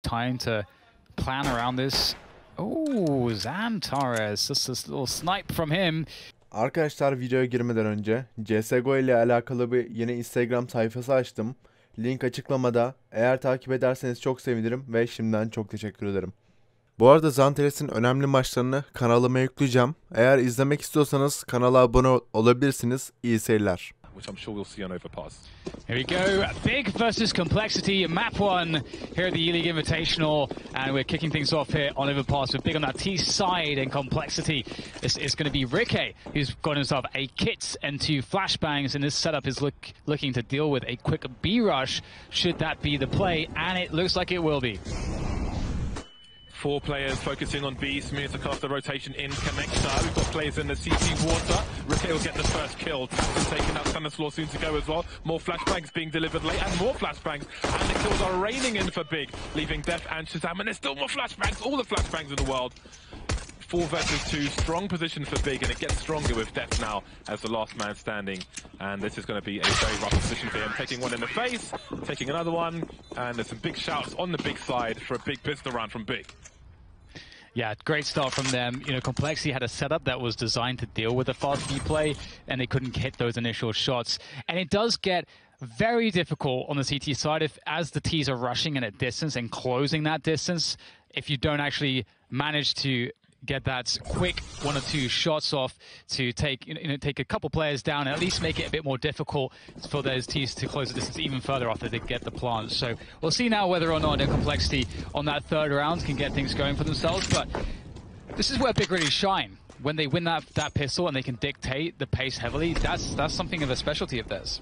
time to plan around this. Oh, XANTARES, just this little snipe from him. Arkadaşlar, videoya girmeden önce CSGO ile alakalı bir yeni Instagram sayfası açtım. Link açıklamada. Eğer takip ederseniz çok sevinirim ve şimdiden çok teşekkür ederim. Bu arada XANTARES'in önemli maçlarını kanalıma yükleyeceğim. Eğer izlemek istiyorsanız kanala abone olabilirsiniz. İyi seyirler. Which I'm sure we'll see on Overpass. Here we go, Big versus CompLexity, map 1 here at the E-League Invitational, and we're kicking things off here on Overpass with Big on that T side, and CompLexity is going to be Ricky, who's got himself a kit and 2 flashbangs, and this setup is looking to deal with a quick B-rush, should that be the play, and it looks like it will be. 4 players focusing on B, smooth across the rotation in connector. We've got players in the CT water. Ricky will get the first kill. Taking out Stanislaw soon to go as well. More flashbangs being delivered late and more flashbangs. And the kills are raining in for Big, leaving Def and Shazam. And there's still more flashbangs, all the flashbangs in the world. 4 versus 2, strong position for Big, and it gets stronger with Def now as the last man standing. And this is going to be a very rough position for him. Taking one in the face, taking another one, and there's some big shouts on the Big side for a big business round from Big. Yeah, great start from them. You know, CompLexity had a setup that was designed to deal with the fast B play, and they couldn't hit those initial shots. And it does get very difficult on the CT side as the Ts are rushing in at distance and closing that distance, if you don't actually manage to get that quick 1 or 2 shots off to take take a couple players down and at least make it a bit more difficult for those Ts to close the distance even further after they get the plant. So we'll see now whether or not CompLexity on that 3rd round can get things going for themselves. But this is where Big really shine. When they win that pistol and they can dictate the pace heavily, that's something of a specialty of theirs.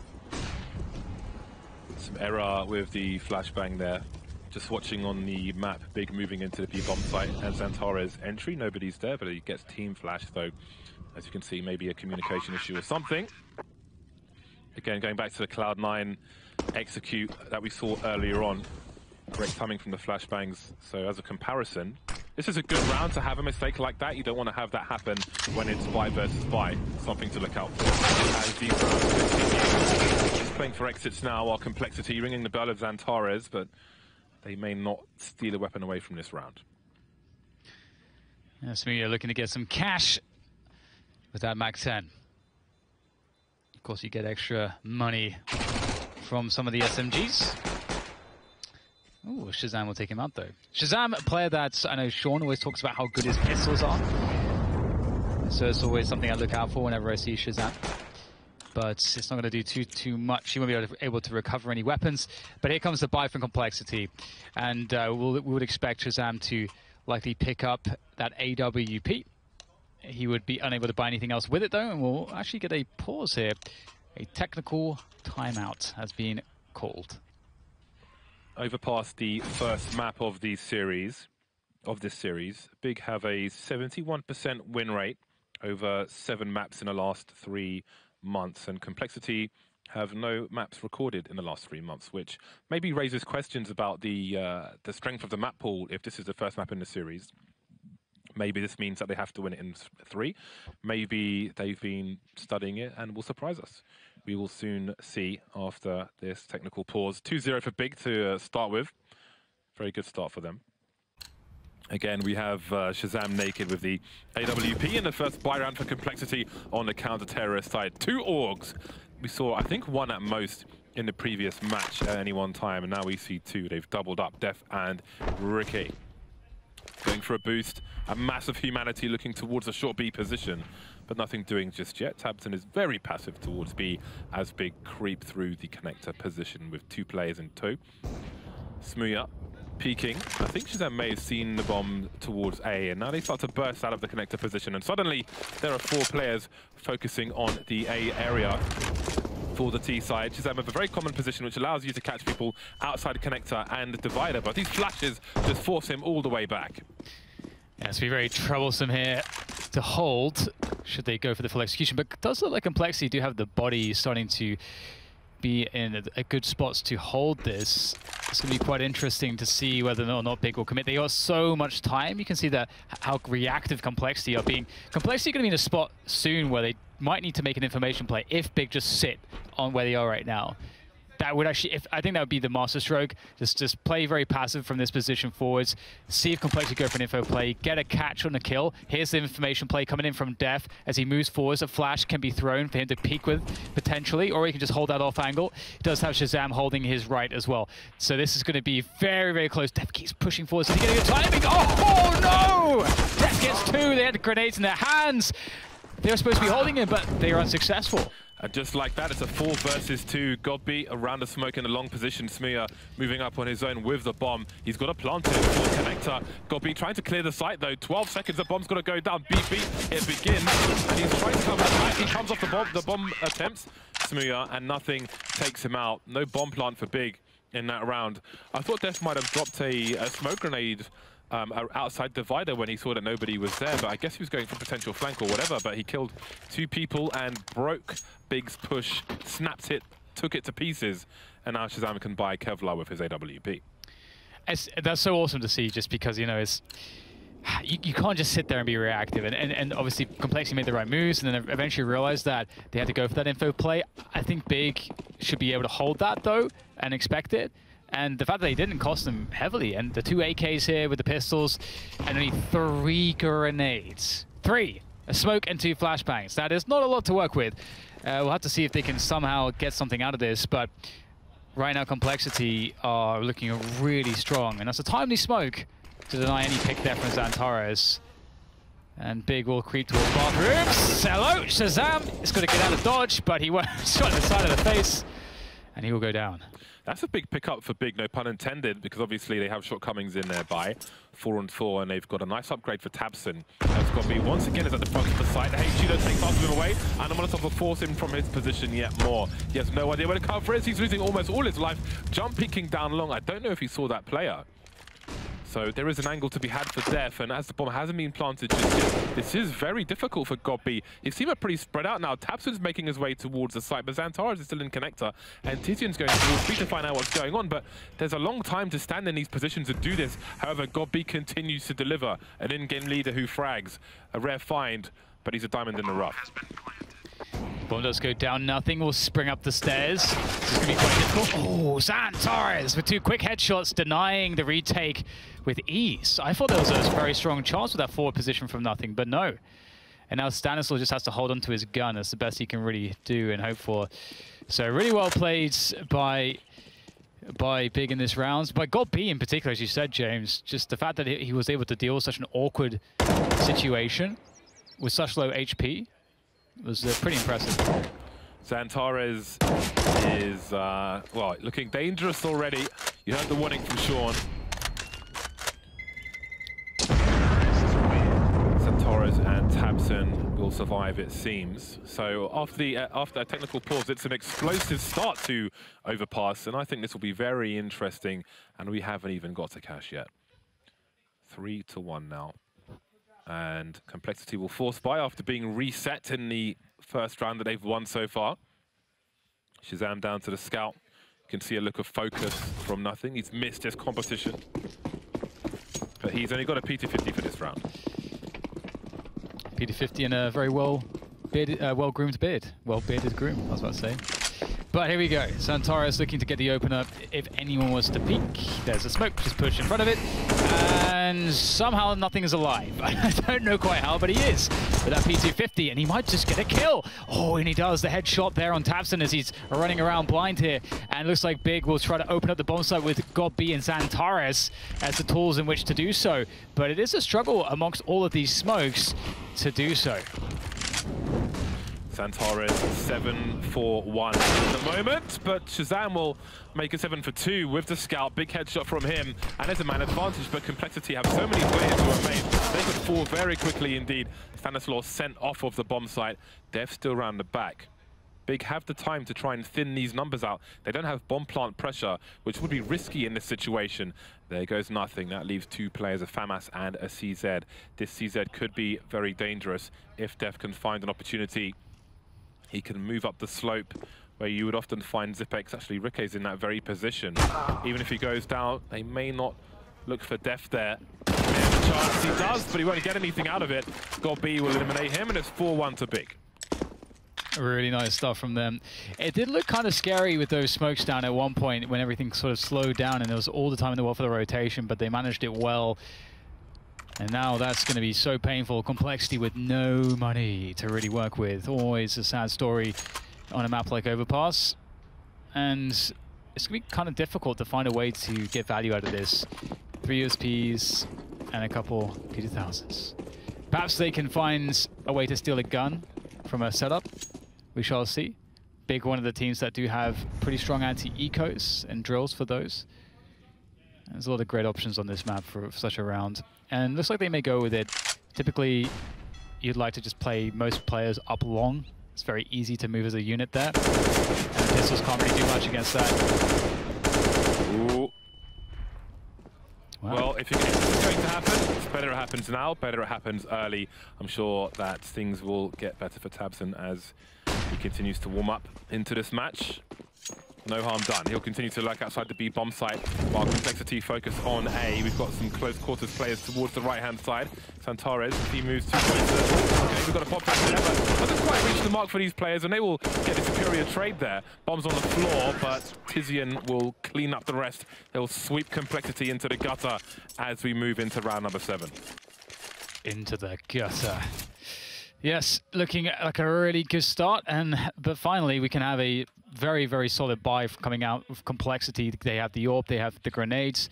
Some error with the flashbang there. Just watching on the map, Big moving into the B-bomb site and XANTARES entry. Nobody's there, but he gets team flash, though. As you can see, maybe a communication issue or something. Again, going back to the Cloud9 execute that we saw earlier on. Great timing from the flashbangs. So as a comparison, this is a good round to have a mistake like that. You don't want to have that happen when it's buy versus buy. Something to look out for. As these rounds he's playing for exits now, while CompLexity ringing the bell of XANTARES, but they may not steal a weapon away from this round. Yes, we are looking to get some cash with that Mac 10. Of course, you get extra money from some of the SMGs. Oh, Shazam will take him out, though. Shazam, a player that I know Sean always talks about how good his pistols are. So it's always something I look out for whenever I see Shazam. But it's not going to do too much. He won't be able to recover any weapons. But here comes the buy from CompLexity. And we would expect Shazam to likely pick up that AWP. He would be unable to buy anything else with it, though. And we'll actually get a pause here. A technical timeout has been called. Overpass the first map of this series. Big have a 71% win rate over 7 maps in the last 3 months, and CompLexity have no maps recorded in the last 3 months, which maybe raises questions about the strength of the map pool if this is the first map in the series. Maybe this means that they have to win it in 3. Maybe they've been studying it and will surprise us. We will soon see after this technical pause. 2-0 for Big to start with. Very good start for them. Again, we have Shazam naked with the AWP in the first buy round for CompLexity on the counter-terrorist side. 2 orgs. We saw, I think, 1 at most in the previous match at any one time, and now we see 2. They've doubled up, Def and Ricky. Going for a boost, a massive humanity looking towards a short B position, but nothing doing just yet. Tabton is very passive towards B as Big creep through the connector position with 2 players in tow. Smooya peeking. I think Shazam may have seen the bomb towards A, and now they start to burst out of the connector position, and suddenly there are 4 players focusing on the A area for the T side. Shazam have a very common position which allows you to catch people outside the connector and the divider, but these flashes just force him all the way back. Yeah, it's be very troublesome here to hold, should they go for the full execution, but it does look like CompLexity do have the body starting to be in a good spots to hold this. It's going to be quite interesting to see whether or not Big will commit. They got so much time. You can see that how reactive CompLexity are being. CompLexity are going to be in a spot soon where they might need to make an information play if Big just sit on where they are right now. that would actually, I think that would be the masterstroke. Just play very passive from this position forwards. See if CompLexity go for an info play. Get a catch on the kill. Here's the information play coming in from Def as he moves forwards. A flash can be thrown for him to peek with potentially, or he can just hold that off angle. He does have Shazam holding his right as well. So this is going to be very, very close. Def keeps pushing forwards. Is he getting a timing? Oh no! Def gets 2. They had grenades in their hands. They were supposed to be holding him, but they are unsuccessful. And just like that, it's a 4 versus 2. Godby around the smoke in a long position. Smear moving up on his own with the bomb. He's got to plant it for the connector. Godby trying to clear the site though. 12 seconds, the bomb's got to go down. Beep, beep, it begins. And he's trying to come back. He comes off the bomb attempts Smear, and nothing takes him out. No bomb plant for Big in that round. I thought Def might have dropped a smoke grenade outside divider when he saw that nobody was there, but I guess he was going for potential flank or whatever, but he killed 2 people and broke Big's push, snapped it, took it to pieces, and now Shazam can buy Kevlar with his AWP. That's so awesome to see, just because, you know, it's you can't just sit there and be reactive, and obviously CompLexity made the right moves and then eventually realized that they had to go for that info play. I think Big should be able to hold that though and expect it. And the fact that he didn't cost them heavily, and the 2 AKs here with the pistols, and only 3 grenades. 3! A smoke and 2 flashbangs. That is not a lot to work with. We'll have to see if they can somehow get something out of this, but right now CompLexity are looking really strong. And that's a timely smoke to deny any pick there from XANTARES. And Big will creep towards bathrooms. Hello, Shazam is going to get out of dodge, but he won't. Shot in the side of the face, and he will go down. That's a big pickup for Big, no pun intended, because obviously they have shortcomings in there by 4-on-4, and they've got a nice upgrade for Tabson. That's got to be, once again, is at the front of the site. The HG don't take fast of him away, and Molotov will force him from his position yet more. He has no idea where to cover is. He's losing almost all his life. Jump peeking down long. I don't know if he saw that player. So there is an angle to be had for Def, and as the bomb hasn't been planted just yet, this is very difficult for Godby. His team are pretty spread out now. Tabson's making his way towards the site, but XANTARES is still in connector, and Tizian's going towards B to find out what's going on, but there's a long time to stand in these positions and do this. However, Godby continues to deliver. An in-game leader who frags. A rare find, but he's a diamond in the rough. Bomb does go down, nothing will spring up the stairs. This is going to be quite difficult. Oh, XANTARES with 2 quick headshots, denying the retake with ease. I thought there was a very strong chance with that forward position from nothing, but no. And now Stanislaw just has to hold on to his gun. That's the best he can really do and hope for. So really well played by Big in this round. By Godby in particular, as you said, James. Just the fact that he was able to deal with such an awkward situation with such low HP was pretty impressive. XANTARES is, well, looking dangerous already. You heard the warning from Sean. XANTARES and Tabson will survive, it seems. So after a technical pause, it's an explosive start to Overpass, and I think this will be very interesting, and we haven't even got to cash yet. 3-1 now. And CompLexity will force buy after being reset in the first round that they've won so far. Shazam down to the scout. You can see a look of focus from nothing. He's missed his competition. But he's only got a PT50 for this round. PT50 and a very well-groomed beard. Well-bearded groom, I was about to say. But here we go. XANTARES looking to get the open up if anyone was to peek. There's a smoke just pushed in front of it. And somehow nothing is alive. I don't know quite how, but he is. With that P250, and he might just get a kill. Oh, and he does. The headshot there on Tabson as he's running around blind here. And looks like Big will try to open up the bomb site with Godby and XANTARES as the tools in which to do so. But it is a struggle amongst all of these smokes to do so. XANTARES 7-4-1 at the moment, but Shazam will make a 7-for-2 with the scout. Big headshot from him, and there's a man advantage, but CompLexity have so many players who are made. They could fall very quickly indeed. Stanislaw sent off of the bomb site. Dev still around the back. Big have the time to try and thin these numbers out. They don't have bomb plant pressure, which would be risky in this situation. There goes nothing. That leaves 2 players, a FAMAS and a CZ. This CZ could be very dangerous if Dev can find an opportunity. He can move up the slope where you would often find Zipex. Actually, Ricke's in that very position. Even if he goes down, they may not look for Def there. There's a chance he does, but he won't get anything out of it. Godby will eliminate him, and it's 4-1 to Big. Really nice stuff from them. It did look kind of scary with those smokes down at one point when everything sort of slowed down and there was all the time in the world for the rotation, but they managed it well. And now that's going to be so painful. CompLexity with no money to really work with. Always a sad story on a map like Overpass. And it's going to be kind of difficult to find a way to get value out of this. 3 USPs and a couple P2000s. Perhaps they can find a way to steal a gun from a setup. We shall see. Big one of the teams that do have pretty strong anti-ecos and drills for those. There's a lot of great options on this map for such a round. And looks like they may go with it. Typically, you'd like to just play most players up long. It's very easy to move as a unit there. And pistols can't really do much against that. Ooh. Wow. Well, if it's going to happen, it's better it happens now, better it happens early. I'm sure that things will get better for tabseN as he continues to warm up into this match. No harm done. He'll continue to lurk outside the B bomb site while CompLexity focus on A. We've got some close quarters players towards the right-hand side. XANTARES, he moves too close. Okay, we've got a pop back there, but doesn't quite reach the mark for these players, and they will get a superior trade there. Bombs on the floor, but TaKIMDAKİ will clean up the rest. They'll sweep CompLexity into the gutter as we move into round number 7. Into the gutter. Yes, looking like a really good start, but finally we can have a very, very solid buy coming out of CompLexity. They have the AWP, they have the grenades.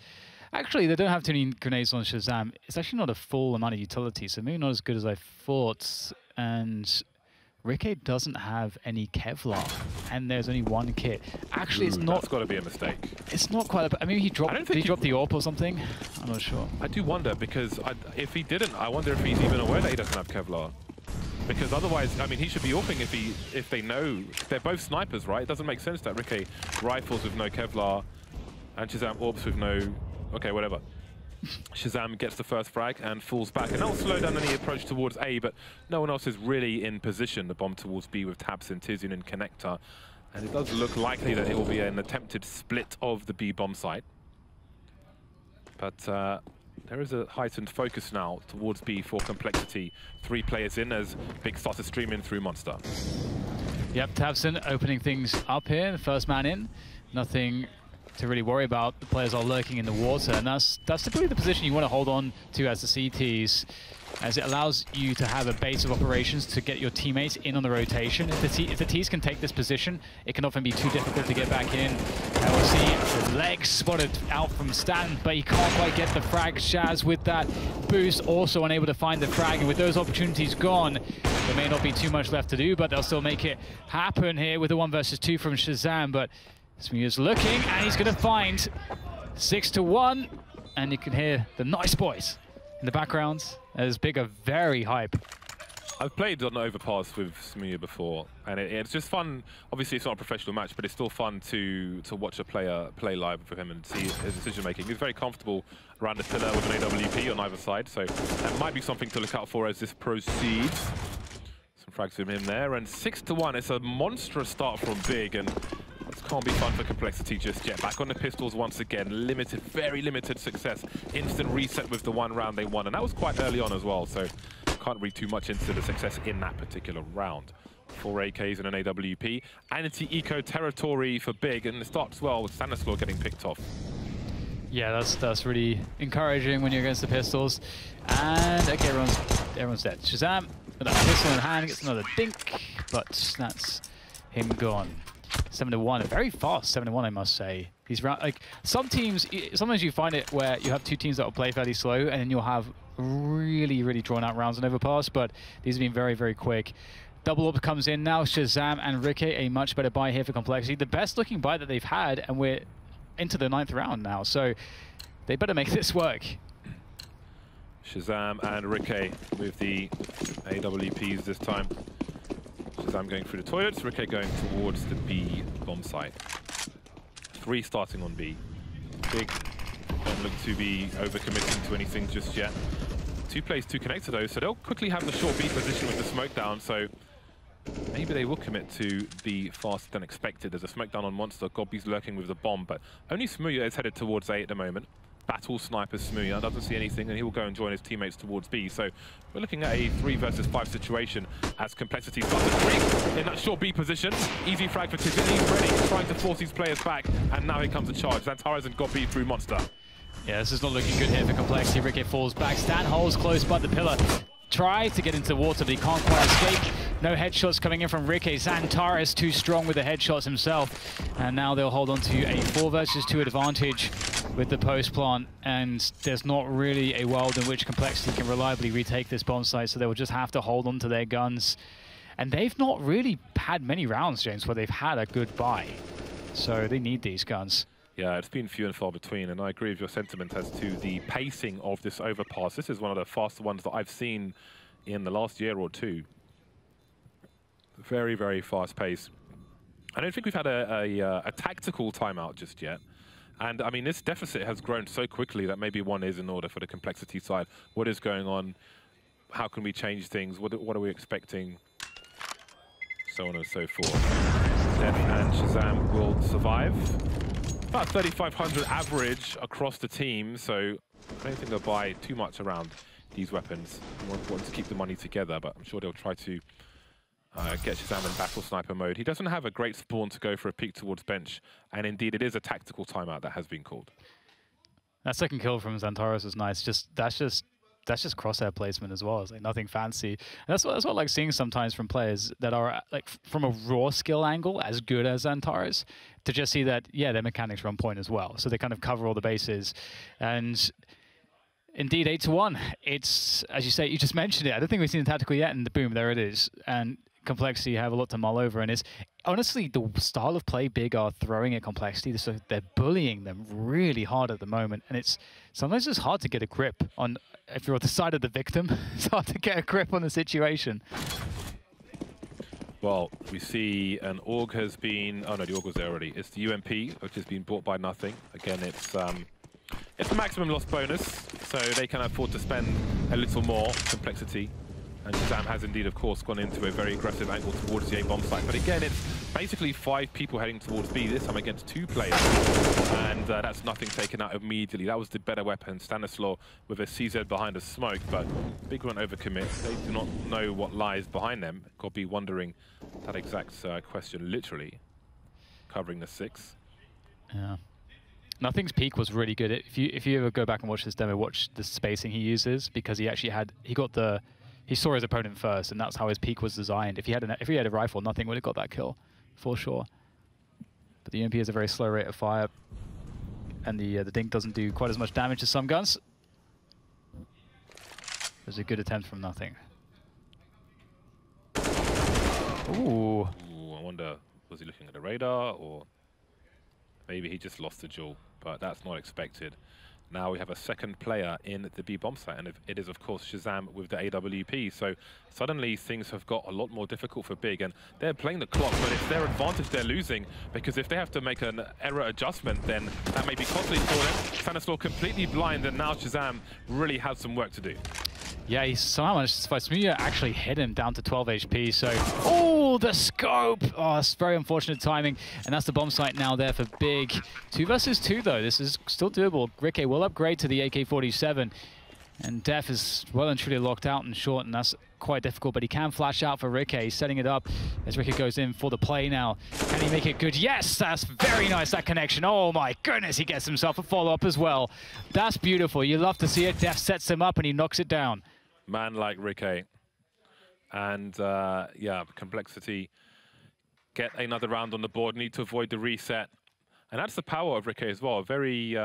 Actually, they don't have too many grenades on ShazAM. It's actually not a full amount of utility, so maybe not as good as I thought. And Ricky doesn't have any Kevlar, and there's only one kit. Actually, it's not. That's got to be a mistake. It's not quite. I mean, he dropped. Did he drop the AWP or something? I'm not sure. I do wonder because if he didn't, I wonder if he's even aware that he doesn't have Kevlar. Because otherwise, I mean, he should be AWPing if they know. They're both snipers, right? It doesn't make sense that Ricky rifles with no Kevlar and ShazAM AWPs with no... Okay, whatever. ShazAM gets the first frag and falls back. And that'll slow down any approach towards A, but no one else is really in position. The bomb towards B with tabseN, TaKIMDAKİ and Connector. And it does look likely that it will be an attempted split of the B bomb site. But... there is a heightened focus now towards B for CompLexity. 3 players in as Big started streaming through Monster. Yep, tabseN opening things up here. The first man in. Nothing to really worry about. The players are lurking in the water, and that's typically the position you want to hold on to as the CTs, as it allows you to have a base of operations to get your teammates in on the rotation. If the Ts can take this position, it can often be too difficult to get back in. And we'll see the legs spotted out from Stan, but he can't quite get the frag. Shaz with that boost, also unable to find the frag, and with those opportunities gone, there may not be too much left to do, but they'll still make it happen here with the 1 versus 2 from ShazAM. But Smuya's looking, and he's going to find 6-1, and you can hear the nice boys in the background as Big are very hype. I've played on Overpass with Smuya before, and it's just fun. Obviously, it's not a professional match, but it's still fun to watch a player play live with him and see his decision-making. He's very comfortable around the pillar with an AWP on either side, so that might be something to look out for as this proceeds. Some frags from him there, and 6-1. It's a monstrous start from Big, and this can't be fun for CompLexity just yet. Back on the pistols once again. Limited, very limited success. Instant reset with the 1 round they won, and that was quite early on as well, so can't read too much into the success in that particular round. 4 AKs and an AWP. Anti-eco territory for Big, and it starts well with Stanislaw getting picked off. Yeah, that's really encouraging when you're against the pistols. And okay, everyone's dead. ShazAM with that pistol in hand gets another dink, but that's him gone. 7-1, a very fast 7-1, I must say. These round, like some teams, sometimes you find it where you have 2 teams that will play fairly slow, and then you'll have really, really drawn out rounds in Overpass. But these have been very, very quick. Double up comes in now. ShazAM and Ricky, a much better buy here for CompLexity. The best looking buy that they've had, and we're into the 9th round now, so they better make this work. ShazAM and Ricky with the AWPs this time. ShazAM going through the toilets, Ricky going towards the B bomb site. 3 starting on B. Big don't look to be overcommitting to anything just yet. 2 plays, 2 connected though, so they'll quickly have the short B position with the smoke down, so maybe they will commit to B faster than expected. There's a smoke down on Monster, Gobby's lurking with the bomb, but only Smuya is headed towards A at the moment. battle sniper Smooya doesn't see anything, and he will go and join his teammates towards B. So we're looking at a 3 versus 5 situation as Complexity starts to creep in that short B position. Easy frag for Tiffin. He's ready, trying to force these players back, and now here comes the charge. XANTARES and got B through Monster. Yeah, this is not looking good here for Complexity. Ricky falls back. Stan holds close by the pillar. Try to get into the water, but he can't quite escape. No headshots coming in from Ricky. XANTARES too strong with the headshots himself. And now they'll hold on to a 4 versus 2 advantage with the post plant. And there's not really a world in which Complexity can reliably retake this bomb site, so they will just have to hold on to their guns. And they've not really had many rounds, James, where they've had a good buy. So they need these guns. Yeah, it's been few and far between, and I agree with your sentiment as to the pacing of this overpass. This is one of the faster ones that I've seen in the last year or two. Very, very fast pace. I don't think we've had a tactical timeout just yet. And, I mean, this deficit has grown so quickly that maybe one is in order for the Complexity side. What is going on? How can we change things? What are we expecting? So on and so forth. Def and Shazam will survive. About 3,500 average across the team, so I don't think they'll buy too much around these weapons. More important to keep the money together, but I'm sure they'll try to get Shazam in battle sniper mode. He doesn't have a great spawn to go for a peek towards bench, and indeed it is a tactical timeout that has been called. That second kill from XANTARES was nice. That's just crosshair placement as well. It's like nothing fancy. And that's what I like seeing sometimes from players that are like from a raw skill angle as good as XANTARES, to just see that, yeah, their mechanics are on point as well. So they kind of cover all the bases. And indeed, 8-1. It's, as you say, you just mentioned it. I don't think we've seen the tactical yet, and boom, there it is. And Complexity have a lot to mull over, and it's honestly the style of play Big are throwing at Complexity, so they're bullying them really hard at the moment, and it's sometimes it's hard to get a grip on, if you're on the side of the victim, it's hard to get a grip on the situation. Well, we see an AUG has been, oh no, the AUG was there already. It's the UMP, which has been bought by nothing. Again, it's a maximum loss bonus, so they can afford to spend a little more. Complexity. And Shazam has indeed, of course, gone into a very aggressive angle towards the A bomb site. But again, it's basically 5 people heading towards B, this time against 2 players. And that's nothing taken out immediately. That was the better weapon, Stanislaw, with a CZ behind a smoke. But Big won't overcommit. They do not know what lies behind them. Could be wondering that exact question, literally, covering the 6. Yeah. Nothing's peak was really good. If you ever go back and watch this demo, watch the spacing he uses, because he actually had, he saw his opponent first, and that's how his peak was designed. If he had a rifle, nothing would have got that kill, for sure. But the UMP has a very slow rate of fire, and the Dink doesn't do quite as much damage as some guns. There's a good attempt from nothing. Ooh. Ooh, I wonder, was he looking at the radar, or maybe he just lost the duel, but that's not expected. Now we have a second player in the B bomb site, and it is, of course, Shazam with the AWP. So suddenly things have got a lot more difficult for Big, and they're playing the clock, but it's their advantage they're losing, because if they have to make an error adjustment, then that may be costly for them. Stanislaw completely blind, and now Shazam really has some work to do. Yeah, he's somehow managed to survive. Smooya actually hit him down to 12 HP, so... Oh, the scope! Oh, it's very unfortunate timing. And that's the bomb site now there for Big. 2 versus 2, though. This is still doable. Ricky will upgrade to the AK-47. And Def is well and truly locked out and short, and that's quite difficult. But he can flash out for Ricky. He's setting it up as Ricky goes in for the play now. Can he make it good? Yes, that's very nice, that connection. Oh my goodness, he gets himself a follow-up as well. That's beautiful. You love to see it. Def sets him up and he knocks it down. Man like Ricky. And yeah, Complexity get another round on the board, need to avoid the reset. And that's the power of Ricky as well. Very,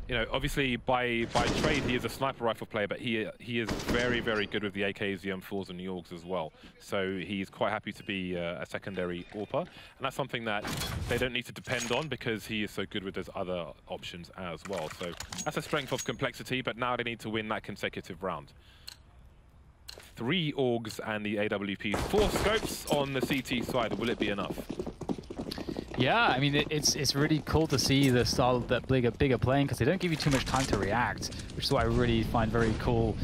you know, obviously by trade he is a sniper rifle player, but he is very, very good with the AKs, the M4s and the AUGs as well. So he's quite happy to be a secondary AWPer. And that's something that they don't need to depend on, because he is so good with those other options as well. So that's a strength of Complexity, but now they need to win that consecutive round. 3 AUGs and the AWP, 4 scopes on the CT side. Will it be enough? Yeah, I mean, it's really cool to see the style that Big are playing, because they don't give you too much time to react, which is what I really find very cool.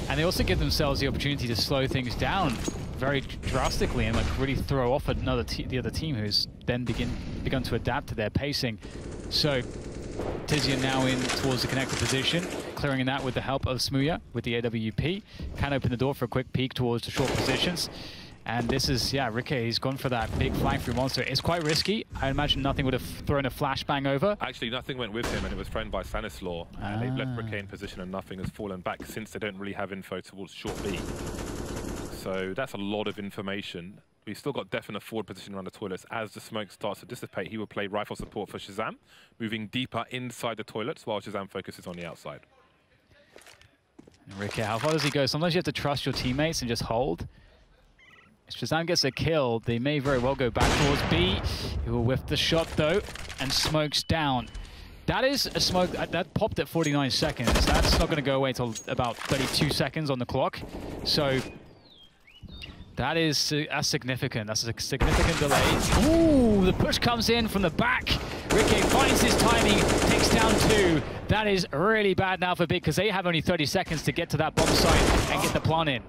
And they also give themselves the opportunity to slow things down very drastically and like really throw off the other team, who's then begun to adapt to their pacing. So Tizian now in towards the connector position, clearing that with the help of Smuya with the AWP. Can open the door for a quick peek towards the short positions. And this is, yeah, Rikke, he's gone for that big flank through monster. It's quite risky. I imagine nothing would have thrown a flashbang over. Actually, nothing went with him, and it was thrown by Stanislaw. And they've left Rikke in position, and nothing has fallen back since they don't really have info towards short B. So that's a lot of information. We've still got Def in a forward position around the toilets. As the smoke starts to dissipate, he will play rifle support for Shazam, moving deeper inside the toilets while Shazam focuses on the outside. Rikke, how far does he go? Sometimes you have to trust your teammates and just hold. If Shazam gets a kill, they may very well go back towards B. He will whiff the shot though, and smokes down. That is a smoke that popped at 49 seconds. That's not going to go away until about 32 seconds on the clock. So that's significant. That's a significant delay. Ooh, the push comes in from the back. Rikke finds his timing, takes down 2. That is really bad now for Big, because they have only 30 seconds to get to that bomb site and get the plant in.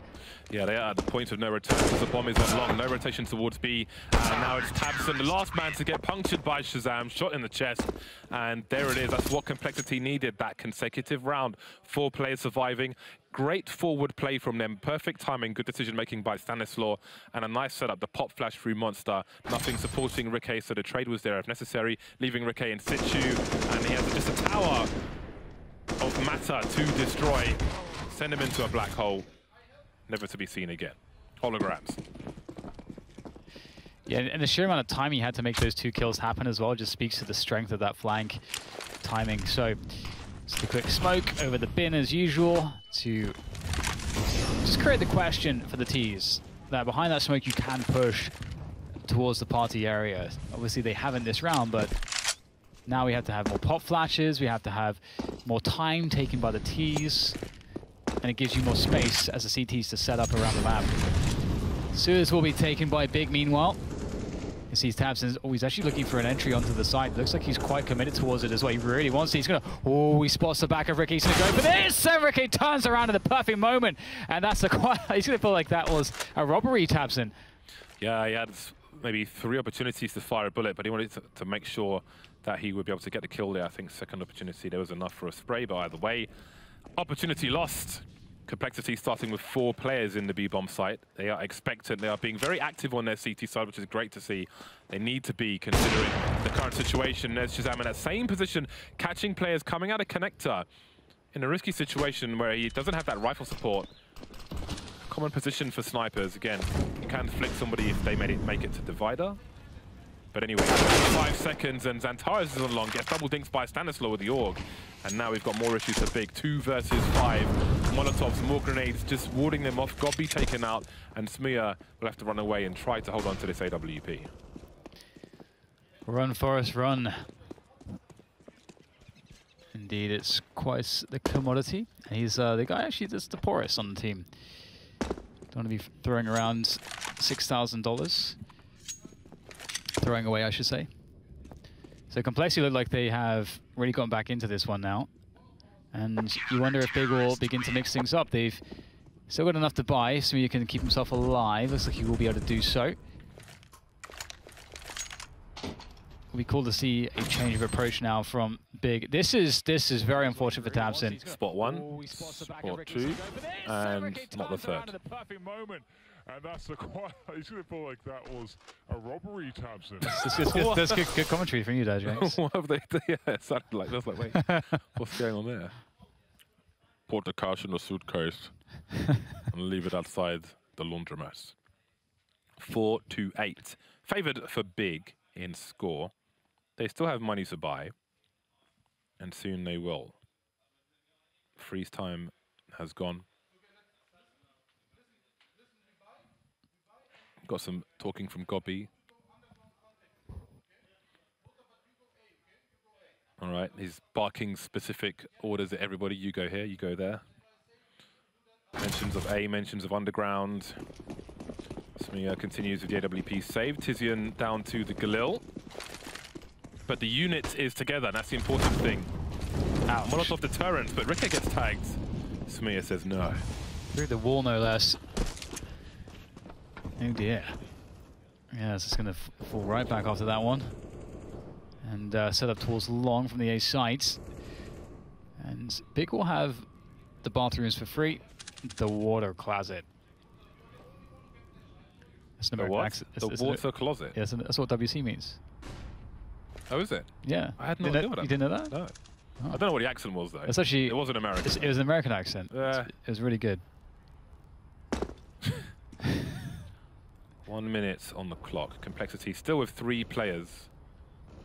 Yeah, they are at the point of no return because the bomb is on long. No rotation towards B. And now it's Tabson, the last man to get punctured by Shazam. Shot in the chest. And there it is. That's what CompLexity needed, that consecutive round. 4 players surviving. Great forward play from them. Perfect timing, good decision-making by Stanislaw. And a nice setup. The pop flash through Monster. Nothing supporting Rikke, so the trade was there if necessary. Leaving Rikke in situ. And he has just a tower of matter to destroy. Send him into a black hole. Never to be seen again. Holograms. Yeah, and the sheer amount of time he had to make those 2 kills happen as well just speaks to the strength of that flank timing. So, just a quick smoke over the bin as usual to just create the question for the T's. That behind that smoke you can push towards the party area. Obviously they haven't this round, but now we have to have more pop flashes, we have to have more time taken by the T's. And it gives you more space as the CTs to set up around the map. Suez will be taken by Big meanwhile. You see Tabson, oh, he's actually looking for an entry onto the side. Looks like he's quite committed towards it as well. He really wants it. He's gonna, oh, he spots the back of Rikke. He's gonna go for this, and Rikke turns around at the perfect moment. And that's he's gonna feel like that was a robbery, Tabson. Yeah, he had maybe 3 opportunities to fire a bullet, but he wanted to make sure that he would be able to get the kill there. I think second opportunity, there was enough for a spray, but either way, opportunity lost. CompLexity starting with 4 players in the B-bomb site. They are expectant. They are being very active on their CT side, which is great to see. They need to be, considering the current situation. There's Shazam in that same position, catching players coming out of connector in a risky situation where he doesn't have that rifle support. Common position for snipers. Again, you can flick somebody if they make it to divider. But anyway, 5 seconds, and XANTARES is on long, gets double dinks by Stanislaw with the AUG. And now we've got more issues for Big. 2 versus 5. Molotovs, more grenades, just warding them off. Gobi taken out, and Smuya will have to run away and try to hold on to this AWP. Run, Forrest, run. Indeed, it's quite the commodity. And he's the guy actually that's the poorest on the team. Don't want to be throwing around $6,000. Throwing away, I should say. So CompLexity look like they have really gotten back into this one now. And you wonder if Big will begin to mix things up. They've still got enough to buy, so you can keep himself alive. Looks like he will be able to do so. It'll be cool to see a change of approach now from Big. This is very unfortunate for Tabson. Spot 1, spot 2, and not the third. And that's the quite. He's going to feel like that was a robbery, Tabson. That's good commentary from you, Dad, James. What have they? Yeah, it sounded like. I was like, wait, what's going on there? Put the cash in the suitcase and leave it outside the laundromat. 4-8. Favoured for Big in score. They still have money to buy, and soon they will. Freeze time has gone. Got some talking from Gobi. All right, he's barking specific orders at everybody. You go here, you go there. Mentions of A, mentions of underground. Smuya continues with the AWP save. Tizian down to the Galil. But the unit is together, and that's the important thing. Molotov deterrent, but Rikke gets tagged. Smuya says no. Through the wall, no less. Oh dear. Yeah, it's just going to fall right back after that one. and set up towards long from the A sites. And Big will have the bathrooms for free, the water closet. That's an American accent. The water closet? Yes, that's what WC means. Oh, is it? Yeah. I had no idea what that. You didn't know that? No. Oh. I don't know what the accent was, though. It's actually... It wasn't American. It was an American accent. Yeah. It was really good. 1 minute on the clock. CompLexity still with 3 players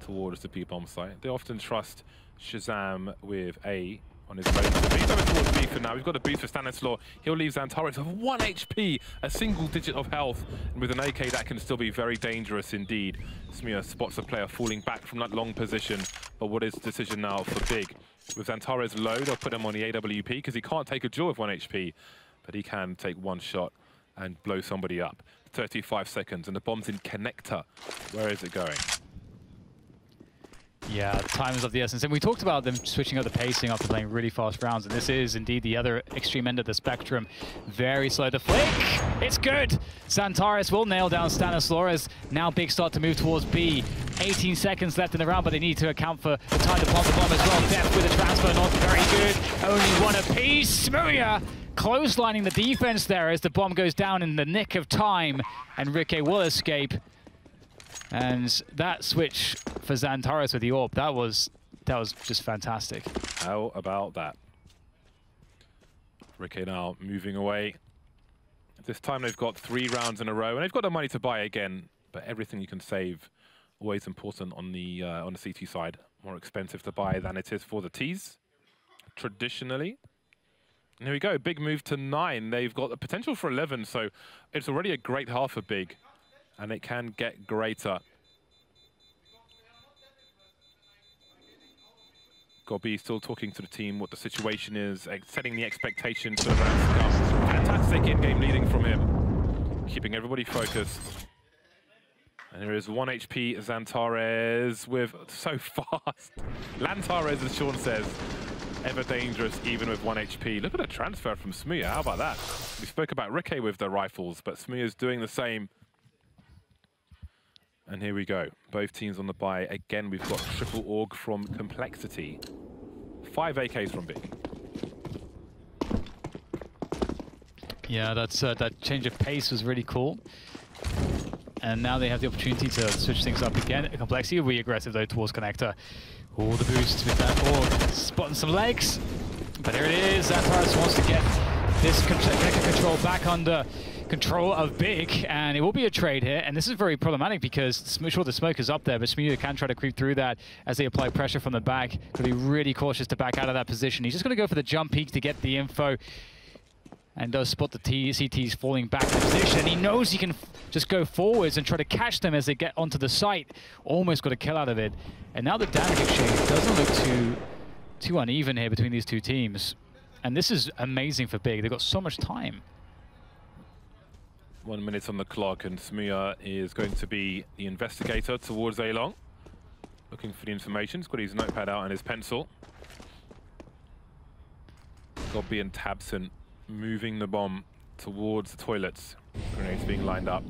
towards the B-bomb site. They often trust Shazam with A on his own. So he's going towards B for now. We've got a boost for Stanislaw. He'll leave XANTARES with 1 HP, a single digit of health. And with an AK, that can still be very dangerous indeed. Smia spots a player falling back from that long position. But what is the decision now for Big? With XANTARES low, they'll put him on the AWP because he can't take a duel with 1 HP. But he can take 1 shot and blow somebody up. 35 seconds, and the bomb's in connector. Where is it going? Yeah, time is of the essence. And we talked about them switching up the pacing after playing really fast rounds, and this is indeed the other extreme end of the spectrum. Very slow to flick. It's good. XANTARES will nail down Stanislaw as now Big start to move towards B. 18 seconds left in the round, but they need to account for the time to plant the bomb as well. Deft with the transfer, not very good. Only 1 apiece. Smooya closelining the defense there as the bomb goes down in the nick of time, and Rikke will escape. And that switch for XANTARES with the AWP, that was just fantastic. How about that? Rikke now moving away. This time they've got 3 rounds in a row, and they've got the money to buy again. But everything you can save, always important on the CT side. More expensive to buy than it is for the Ts, traditionally. And here we go, Big move to 9. They've got the potential for 11, so it's already a great half for Big. And it can get greater. Gobi still talking to the team what the situation is, setting the expectation for the round to come. Fantastic in-game leading from him, keeping everybody focused. And there is 1 HP XANTARES with so fast. LANTARES, as Sean says, ever dangerous even with 1 HP. Look at the transfer from Smia. How about that? We spoke about Rikke with the rifles, but Smia's doing the same. And here we go. Both teams on the buy. Again, we've got triple AUG from CompLexity. 5 AKs from Big. Yeah, that change of pace was really cool. And now they have the opportunity to switch things up again. CompLexity will be aggressive though towards connector. All the boosts with that AUG. Spotting some legs. But here it is. XANTARES wants to get this connector control back under control of Big, and it will be a trade here, and this is very problematic because sure the smoke is up there, but Smooya can try to creep through that as they apply pressure from the back. Got to be really cautious to back out of that position. He's just going to go for the jump peak to get the info, and does spot the CTs falling back in position, and he knows he can just go forwards and try to catch them as they get onto the site. Almost got a kill out of it, and now the damage exchange doesn't look too uneven here between these two teams, and this is amazing for Big. They've got so much time. 1 minute on the clock, and Smia is going to be the investigator towards A-Long. Looking for the information. He's got his notepad out and his pencil. Gobi and Tabson moving the bomb towards the toilets. Grenades being lined up.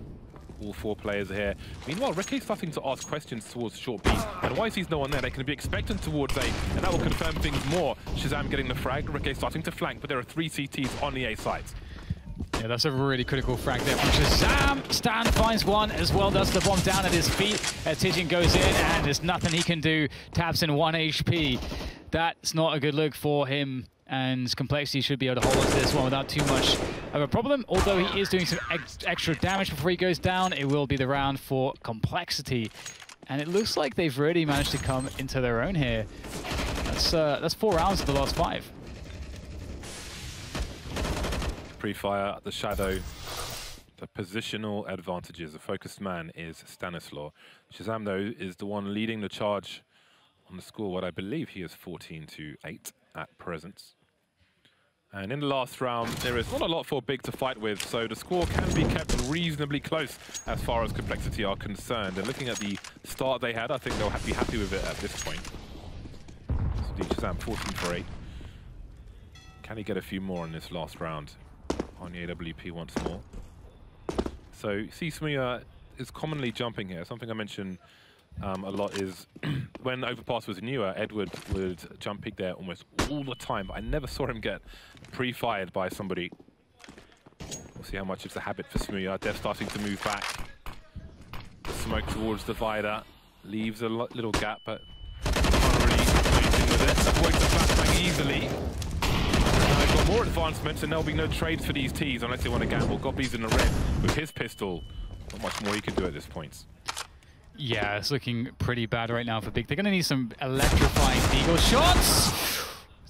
All 4 players are here. Meanwhile, Rikke's starting to ask questions towards short B. And why sees no one there? They can be expectant towards A, and that will confirm things more. Shazam getting the frag. Rikke starting to flank, but there are 3 CTs on the A site. Yeah, that's a really critical frag there from Shazam. Stan finds one as well, does the bomb down at his feet. Tijin goes in, and there's nothing he can do. Taps in 1 HP. That's not a good look for him, and CompLexity should be able to hold on to this one without too much of a problem. Although he is doing some extra damage before he goes down, it will be the round for CompLexity. And it looks like they've really managed to come into their own here. That's 4 rounds of the last 5. Pre-fire, the shadow, the positional advantages. The focused man is Stanislaw. Shazam, though, is the one leading the charge on the score. What I believe he is 14-8 at present. And in the last round, there is not a lot for Big to fight with, so the score can be kept reasonably close as far as CompLexity are concerned. And looking at the start they had, I think they'll be happy with it at this point. So Shazam 14-8. Can he get a few more in this last round? On the AWP once more. So, see, Smia is commonly jumping here, something I mentioned a lot is when Overpass was newer, Edward would jump peek there almost all the time, but I never saw him get pre-fired by somebody. We'll see how much it's a habit for Smuya. Dev starting to move back. Smoke towards Divider. Leaves a little gap, but can't really do anything with it. Avoids the flashbang easily. They've got more advancements, and there'll be no trades for these Ts unless they want to gamble. Gobby's in the red with his pistol. Not much more he can do at this point. Yeah, it's looking pretty bad right now for Big. They're going to need some electrifying Deagle shots.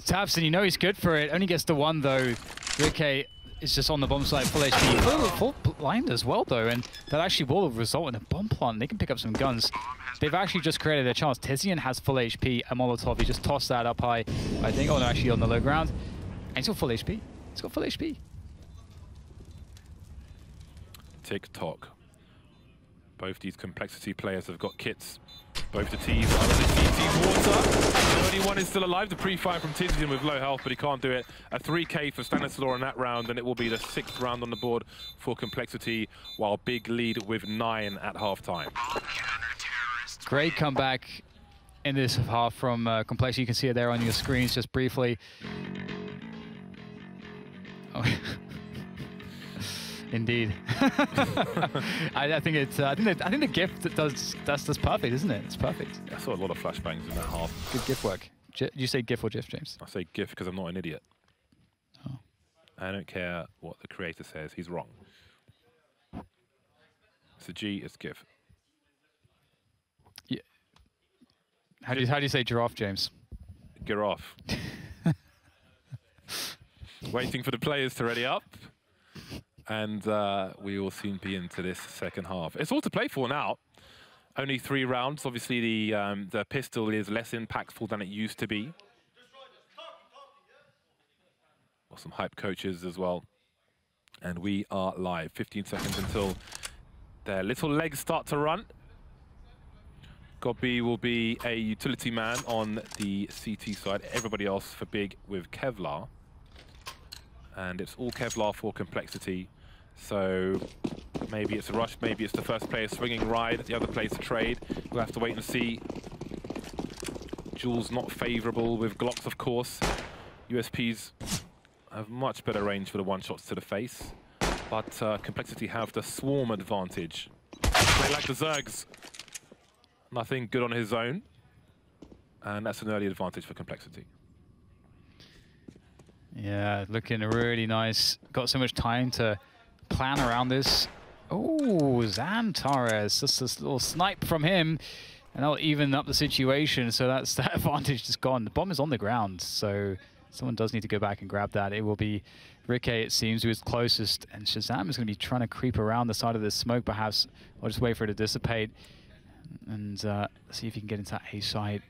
Tabson, you know he's good for it. Only gets the one, though. Ricky is just on the bomb site, full HP. Full blind as well, though, and that actually will result in a bomb plant. They can pick up some guns. They've actually just created a chance. Tizian has full HP, a Molotov. He just tossed that up high, I think. Oh, no, actually on the low ground. And he's got full HP. He's got full HP. Tick-tock. Both these CompLexity players have got kits. Both the Ts are on the CT water. The only one is still alive. The pre-fire from Tizian with low health, but he can't do it. A 3K for Stanislaw in that round, and it will be the 6th round on the board for CompLexity, while Big lead with 9 at halftime. Great comeback in this half from CompLexity. You can see it there on your screens just briefly. Oh. Indeed. I think it's. I think the GIF that's perfect, isn't it? It's perfect. I saw a lot of flashbangs in that half. Good GIF work. Did you say GIF or GIF, James? I say GIF because I'm not an idiot. Oh. I don't care what the creator says. He's wrong. It's a G. It's GIF. Yeah. How do you say giraffe, James? Giraffe. Waiting for the players to ready up. And we will soon be into this second half. It's all to play for now. Only 3 rounds. Obviously, the pistol is less impactful than it used to be. Got some hype coaches as well. And we are live. 15 seconds until their little legs start to run. Gobby will be a utility man on the CT side. Everybody else for Big with Kevlar. And it's all Kevlar for CompLexity. So maybe it's a rush, maybe it's the first player swinging ride, the other player's a trade. We'll have to wait and see. Jules not favorable with Glocks, of course. USPs have much better range for the one-shots to the face. But CompLexity have the swarm advantage. They like the Zergs. Nothing good on his own. And that's an early advantage for CompLexity. Yeah, looking really nice. Got so much time to plan around this. Oh, XANTARES. Just this little snipe from him. And that'll even up the situation. So that advantage is gone. The bomb is on the ground. So someone does need to go back and grab that. It will be Ricky, it seems, who is closest. And Shazam is going to be trying to creep around the side of this smoke, perhaps. Or just wait for it to dissipate. And see if he can get into that A side.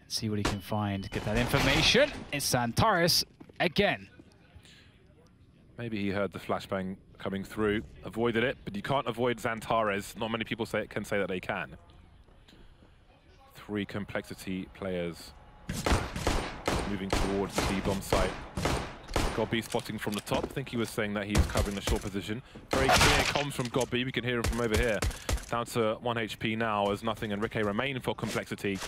And see what he can find. Get that information. It's XANTARES again. Maybe he heard the flashbang coming through, avoided it, but you can't avoid XANTARES. Not many people can say that they can. 3 CompLexity players moving towards the B-bomb site. Gobby spotting from the top. I think he was saying that he was covering the short position. Very clear comms from Gobby. We can hear him from over here. Down to 1 HP now as nothing and Ricky remain for CompLexity.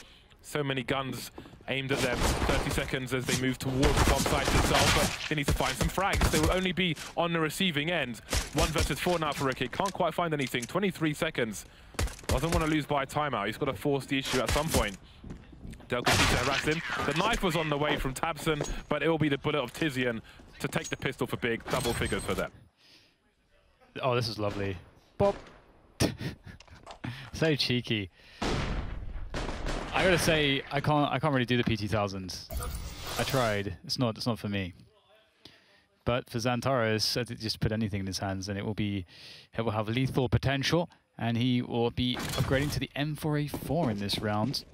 So many guns aimed at them. 30 seconds as they move towards the bomb site itself, but they need to find some frags. They will only be on the receiving end. 1 versus 4 now for Ricky. Can't quite find anything. 23 seconds. Doesn't want to lose by a timeout. He's got to force the issue at some point. Del continues to harass him. The knife was on the way from Tabson, but it will be the bullet of Tizian to take the pistol for Big. Double figures for them. Oh, this is lovely. Bop. So cheeky. I gotta say, I can't really do the PT-1000s. I tried. It's not for me. But for XANTARES, just put anything in his hands, and it will have lethal potential, and he will be upgrading to the M4A4 in this round.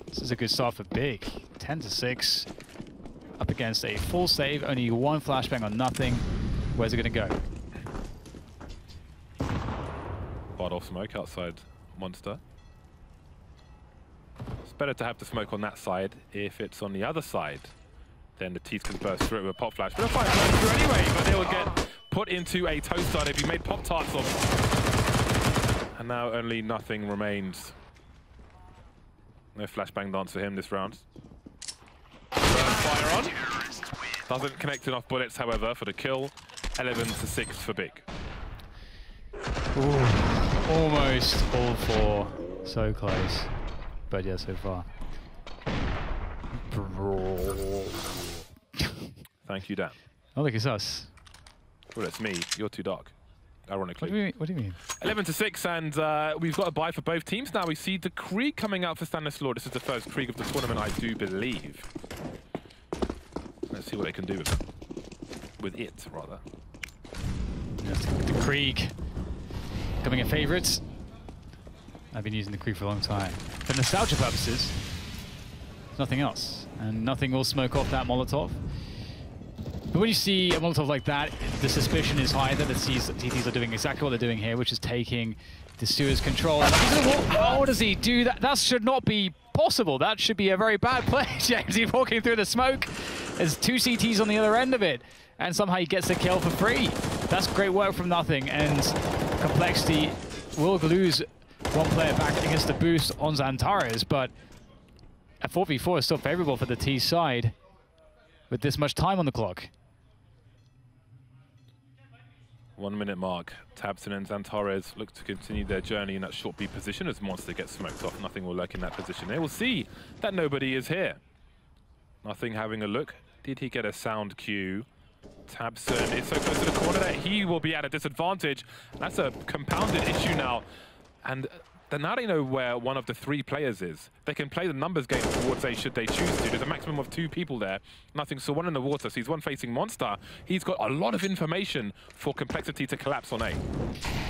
This is a good start for Big. 10-6, up against a full save, only 1 flashbang on nothing. Where's it gonna go? Bottle smoke outside Monster. It's better to have the smoke on that side. If it's on the other side, then the teeth can burst through it with a pop flash. But they'll find burst through anyway, but they will get put into a toaster. They've been made Pop-Tarts of. And now only nothing remains. No flashbang dance for him this round. Fire on. Doesn't connect enough bullets, however, for the kill. 11-6 for Big. Ooh, almost all four. So close. But yeah, so far. Thank you, Dan. Oh, look, it's us. Well, it's me. You're too dark. Ironically. What do you mean? 11-6, and we've got a bye for both teams now. We see the Krieg coming out for Stanislaw. This is the first Krieg of the tournament, I do believe. Let's see what they can do with it, rather. Yes, the Krieg becoming a favourite. I've been using the Krieg for a long time. For nostalgia purposes, nothing else. And nothing will smoke off that Molotov. But when you see a Molotov like that, the suspicion is high that the CTs are doing exactly what they're doing here, which is taking the Stewards' control. How does he do that? That should not be possible. That should be a very bad play, James. He's walking through the smoke. There's two CTs on the other end of it, and somehow he gets the kill for free. That's great work from nothing, and CompLexity will lose one player back against the boost on XANTARES, but a 4v4 is still favorable for the T side with this much time on the clock. 1 minute mark. tabseN and XANTARES look to continue their journey in that short B position as Monster gets smoked off. Nothing will lurk in that position. They will see that nobody is here. Nothing having a look. Did he get a sound cue? tabseN is so close to the corner that he will be at a disadvantage. That's a compounded issue now. And now they know where one of the three players is. They can play the numbers game towards A should they choose to. There's a maximum of 2 people there. Nothing, so one in the water. So he's one facing Monster. He's got a lot of information for CompLexity to collapse on A.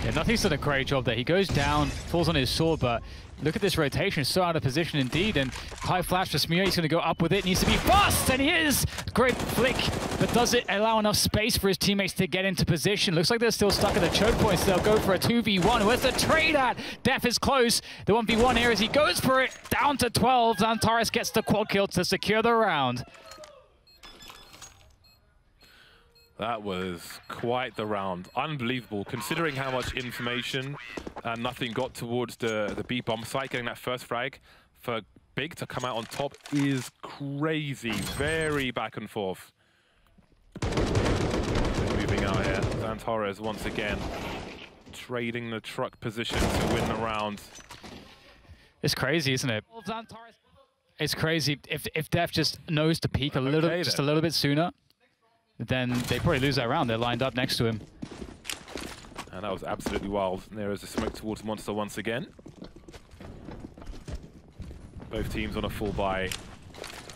Yeah, Nothing's done a great job there. He goes down, falls on his sword, but look at this rotation. So out of position indeed. And high flash for Smear. He's going to go up with it. Needs to be fast, and he is. Great flick, but does it allow enough space for his teammates to get into position? Looks like they're still stuck at the choke points. They'll go for a 2v1. Where's the trade at? Def is close. The 1v1 here as he goes for it. Down to 12. XANTARES gets the quad kill to secure the round. That was quite the round. Unbelievable, considering how much information Nothing got towards the B bomb site. Getting that first frag for Big to come out on top is crazy. Very back and forth. Moving out here. XANTARES once again trading the truck position to win the round. It's crazy, isn't it? It's crazy. If Def just knows to peek a little bit sooner, then they probably lose that round. They're lined up next to him. And that was absolutely wild. And there is a smoke towards Monster once again. Both teams on a full buy.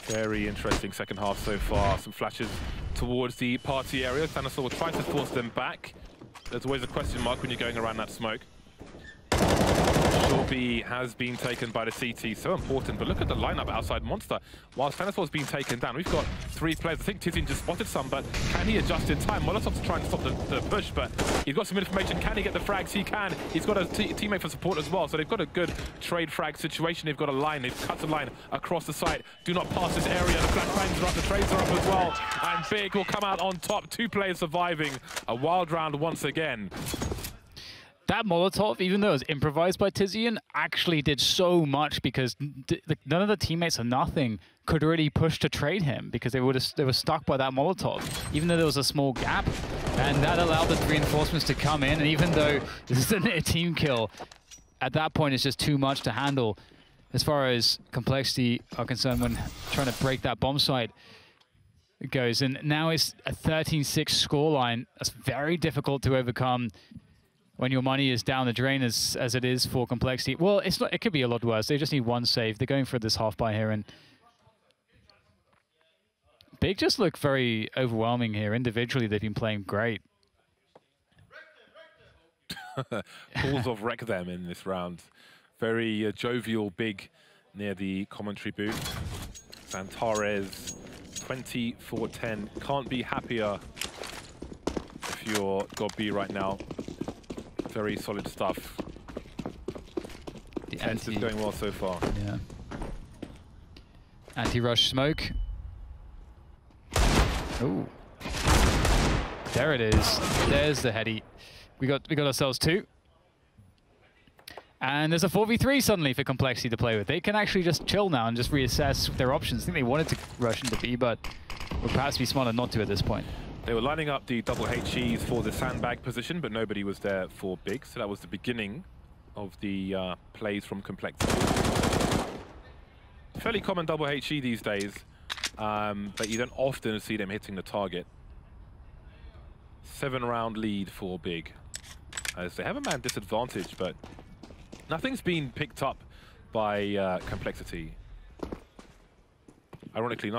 Very interesting second half so far. Some flashes towards the party area. Stanislaw will try to force them back. There's always a question mark when you're going around that smoke. Short B has been taken by the CT, so important. But look at the lineup outside Monster. While Stanislaw's being taken down, we've got 3 players. I think Tizian just spotted some, but can he adjust in time? Molotov's trying to stop the push, but he's got some information. Can he get the frags? He can. He's got a teammate for support as well, so they've got a good trade frag situation. They've got a line. They've cut a line across the site. Do not pass this area. The flashbangs are up. The trades are up as well. And Big will come out on top. 2 players surviving. A wild round once again. That Molotov, even though it was improvised by Tizian, actually did so much because none of the teammates or nothing could really push to trade him because they were stuck by that Molotov, even though there was a small gap. And that allowed the reinforcements to come in. And even though this isn't a team kill, at that point it's just too much to handle as far as CompLexity are concerned when trying to break that bomb site goes. And now it's a 13-6 scoreline. That's very difficult to overcome when your money is down the drain as it is for CompLexity. Well, it's not. It could be a lot worse. They just need 1 save. They're going for this half buy here, and Big just look very overwhelming here. Individually, they've been playing great. Calls of wreck them in this round. Very jovial Big near the commentary booth. XANTARES 24-10. Can't be happier if you're God B right now. Very solid stuff. The test is going well so far. Yeah. Anti-rush smoke. Ooh. There it is. There's the heady. We got ourselves 2. And there's a 4v3 suddenly for CompLexity to play with. They can actually just chill now and just reassess their options. I think they wanted to rush into B, but would perhaps be smarter not to at this point. They were lining up the double HEs for the sandbag position, but nobody was there for big. So that was the beginning of the plays from CompLexity. Fairly common double HE these days, but you don't often see them hitting the target. 7-round lead for big, as they have a man disadvantage, but nothing's been picked up by CompLexity. Ironically,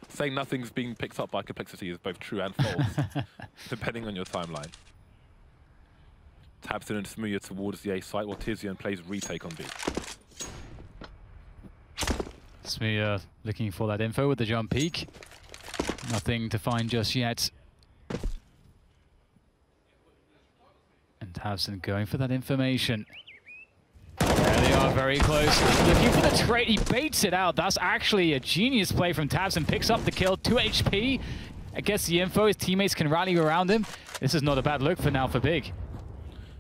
saying nothing's being picked up by CompLexity is both true and false, depending on your timeline. tabseN and Smooya towards the A site, while TiZian plays retake on B. Smooya looking for that info with the jump peek. Nothing to find just yet. And tabseN going for that information. There they are, very close. Looking for the trade, he baits it out. That's actually a genius play from tabseN. Picks up the kill, 2 HP. Gets the info, his teammates can rally around him. This is not a bad look for now for big.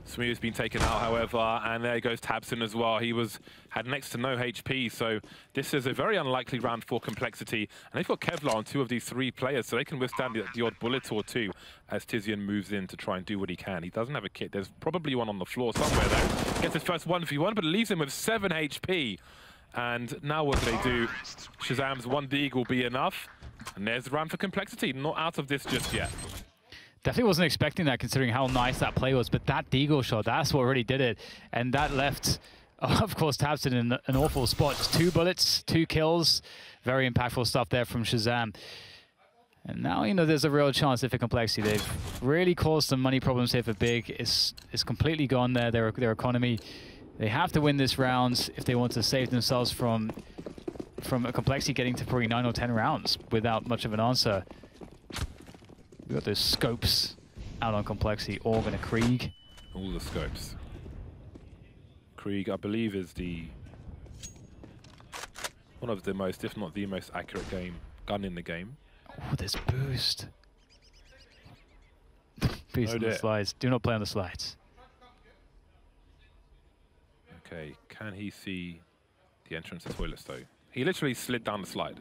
Smooya's been taken out, however, and there goes tabseN as well. He had next to no HP, so this is a very unlikely round for CompLexity. And they've got Kevlar on 2 of these 3 players, so they can withstand the odd bullet or 2 as TiZian moves in to try and do what he can. He doesn't have a kit. There's probably one on the floor somewhere there. Gets his first 1v1, but it leaves him with 7 HP. And now what do? Shazam's 1 dig will be enough. And there's the round for CompLexity. Not out of this just yet. Definitely wasn't expecting that, considering how nice that play was, but that deagle shot, that's what really did it. And that left, of course, tabseN in an awful spot. Just 2 bullets, 2 kills. Very impactful stuff there from Shazam. And now, you know, there's a real chance if for CompLexity. They've really caused some money problems here for big. It's completely gone there, their economy. They have to win this round if they want to save themselves from a CompLexity getting to probably 9 or 10 rounds without much of an answer. We got those scopes out on CompLexity, Org and a Krieg. All the scopes. Krieg, I believe, is one of the most, if not the most accurate gun in the game. Oh, there's boost. Boost on the slides. Do not play on the slides. Okay, can he see the entrance to toilets though? He literally slid down the slide.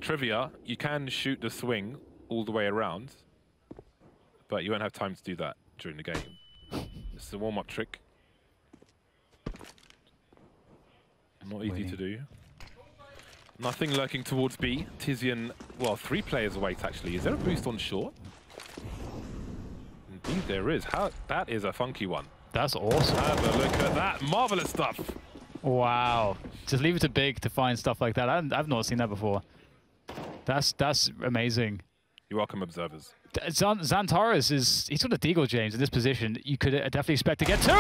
Trivia, you can shoot the swing all the way around, but you won't have time to do that during the game. It's a warm-up trick. Not easy to do. Nothing lurking towards B. TiZian, well, 3 players await actually. Is there a boost on short? Indeed there is. That is a funky one. That's awesome. Have a look at that. Marvelous stuff. Wow. Just leave it to big to find stuff like that. I've not seen that before. That's amazing. You're welcome, observers. XANTARES he's got a deagle, James, in this position. You could definitely expect to get 2!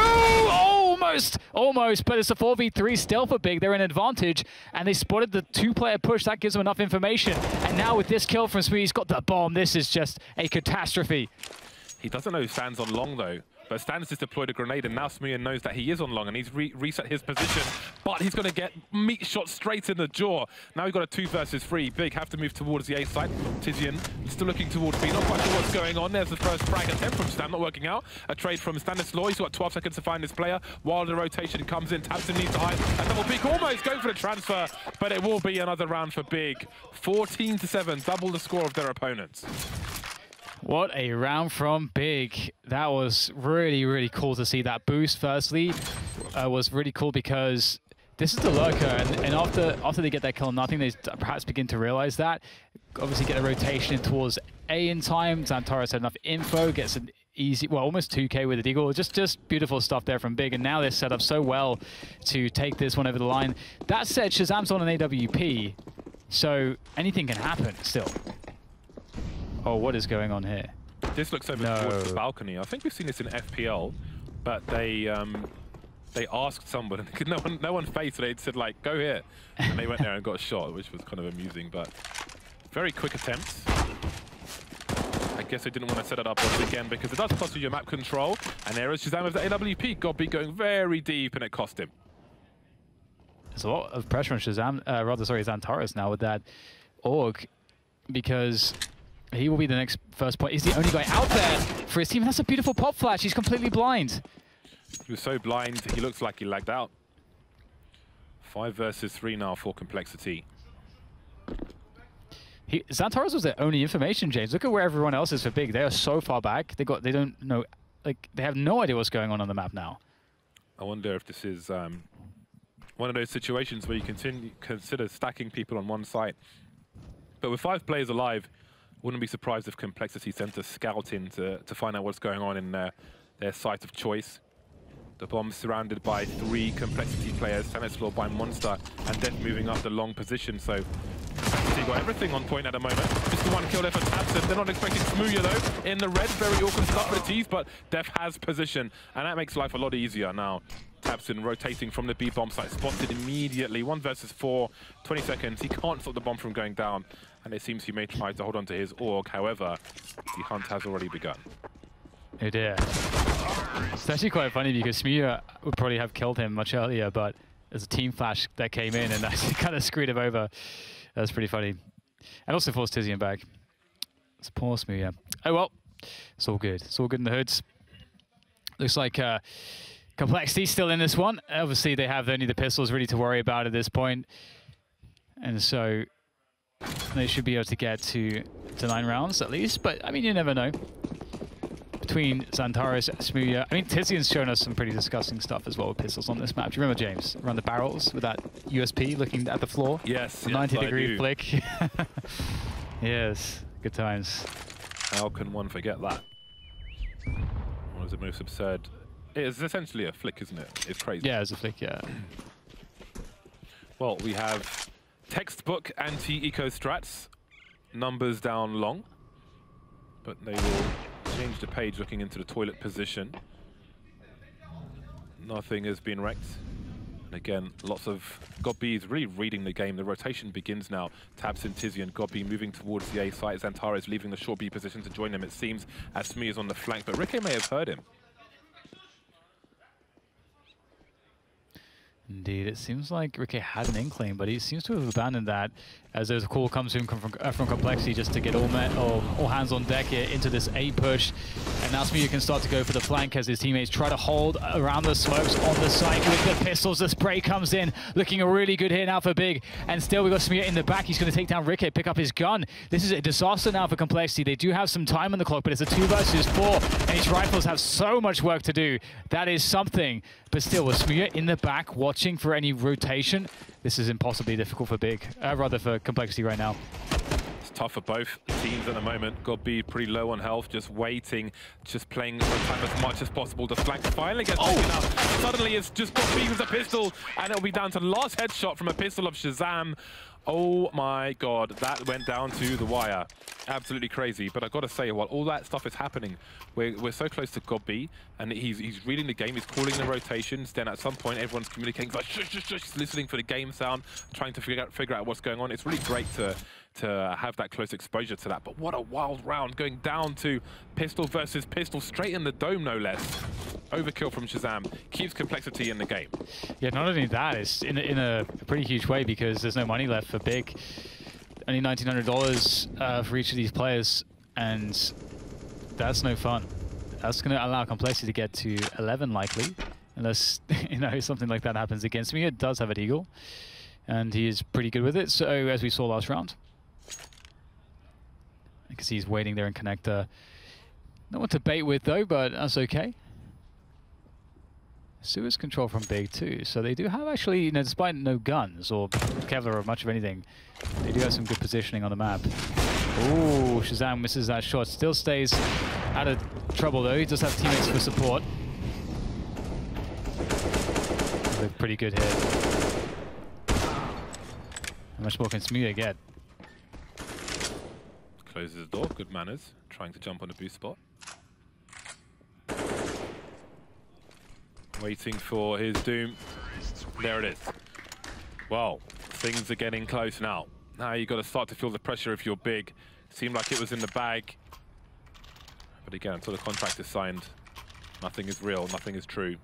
Almost, but it's a 4v3 still for big. They're in advantage, and they spotted the 2-player push. That gives them enough information. And now with this kill from Smooya, he's got the bomb. This is just a catastrophe. He doesn't know Stan's on long, though. But Stan's just deployed a grenade, and now Smooya knows that he is on long, and he's reset his position. But he's going to get meat shot straight in the jaw. Now we've got a 2 versus 3. Big have to move towards the A side. TiZian still looking towards B. Not quite sure what's going on. There's the first frag attempt from Stan, not working out. A trade from Stanislaw. He's got 12 seconds to find this player. While the rotation comes in, tabseN needs to hide. A double peek, almost going for the transfer, but it will be another round for big. 14-7, double the score of their opponents. What a round from big. That was really, really cool to see. That boost, firstly, was really cool because this is the lurker, and after they get that kill on nothing, they perhaps begin to realize that. Obviously get a rotation towards A in time. XANTARES had enough info, gets an easy, well, almost 2k with the deagle. Just beautiful stuff there from big, and now they're set up so well to take this one over the line. That said, Shazam's on an AWP, so anything can happen still. Oh, what is going on here? This looks over towards the balcony. I think we've seen this in FPL, but they asked someone, and no one faced it. They said, like, go here. And they went there and got a shot, which was kind of amusing, but very quick attempts. I guess they didn't want to set it up once again because it does cost you your map control. And there is Shazam with the AWP. Godby going very deep, and it cost him. There's a lot of pressure on Shazam, XANTARES now with that Org, because he will be the next first point. He's the only guy out there for his team. That's a beautiful pop flash. He's completely blind. He was so blind, he looks like he lagged out. 5 versus 3 now for CompLexity. XANTARES was their only information, James. Look at where everyone else is for big. They are so far back. They don't know, like, they have no idea what's going on the map now. I wonder if this is one of those situations where you consider stacking people on one site. But with 5 players alive, wouldn't be surprised if CompLexity sent a scout in to find out what's going on in their site of choice. The bomb's surrounded by 3 CompLexity players, Tennis Floor by Monster, and Death moving up the long position. So CompLexity got everything on point at the moment. Just the 1 kill there for Tabson. They're not expecting Smooya though. In the red, very awkward start for the T's, but Death has position, and that makes life a lot easier now. Tabson rotating from the B bomb site, spotted immediately. 1 versus 4, 20 seconds. He can't stop the bomb from going down, and it seems he may try to hold on to his org. However, the hunt has already begun. Oh dear. It's actually quite funny because Smooya would probably have killed him much earlier, but there's a team flash that came in and actually kind of screwed him over. That's pretty funny. And also forced Tizian back. It's poor Smooya. Oh well, it's all good. It's all good in the hoods. Looks like CompLexity still in this one. Obviously, they have only the pistols really to worry about at this point. And so they should be able to get to 9 rounds at least. But, I mean, you never know. Between XANTARES, Smooya, I mean, Tizian's shown us some pretty disgusting stuff as well with pistols on this map. Do you remember, James, around the barrels with that USP looking at the floor? Yes, 90-degree flick. Yes, good times. How can one forget that? One of the most absurd. It is essentially a flick, isn't it? It's crazy. Yeah, it's a flick, yeah. Well, we have textbook anti-eco strats, numbers down long, but they will change the page looking into the toilet position. Nothing has been wrecked. And again, lots of Godby is really reading the game. The rotation begins now. Tabson, Tizian, Godby moving towards the A site. XANTARES leaving the short B position to join them, it seems, as Smooya is on the flank. But Rikke may have heard him. Indeed, it seems like Rikke had an inkling, but he seems to have abandoned that as there's a call comes to him from CompLexity just to get all hands on deck here into this A push. And now Smooya can start to go for the flank as his teammates try to hold around the smokes on the site with the pistols. The spray comes in, looking a really good hit now for Big. And still we've got Smooya in the back. He's going to take down Rikke, pick up his gun. This is a disaster now for CompLexity. They do have some time on the clock, but it's a 2 versus 4. And his rifles have so much work to do. That is something. But still, with Smooya in the back, watching for any rotation, this is impossibly difficult for Big, rather for CompLexity right now. It's tough for both teams at the moment. Godby pretty low on health, just waiting, just playing time as much as possible. The flank finally gets taken up. Suddenly it's just Godby with a pistol, and it'll be down to the last headshot from a pistol of Shazam. Oh my god, that went down to the wire. Absolutely crazy. But I've got to say, while all that stuff is happening, we're so close to Godby, and he's reading the game, he's calling the rotations. Then at some point, everyone's communicating, like, shush, shush, shush, he's listening for the game sound, trying to figure out what's going on. It's really great to have that close exposure to that. But what a wild round, going down to pistol versus pistol, straight in the dome, no less. Overkill from Shazam keeps CompLexity in the game. Yeah, not only that, it's in a pretty huge way because there's no money left for Big. Only $1,900 for each of these players, and that's no fun. That's going to allow CompLexity to get to 11 likely, unless something like that happens against me. It does have an eagle, and he is pretty good with it. So as we saw last round, I can see he's waiting there in connector. Not what to bait with though, but that's okay. Sewers control from Big too, so they do have actually, despite no guns or Kevlar or much of anything, they do have some good positioning on the map. Ooh, Shazam misses that shot. Still stays out of trouble though. He does have teammates for support. A pretty good hit. How much more can Smooya get? Closes the door, good manners. Trying to jump on the boost spot. Waiting for his doom. There it is. Well, things are getting close now. Now you've got to start to feel the pressure if you're Big. Seemed like it was in the bag. But again, until the contract is signed, nothing is real, nothing is true.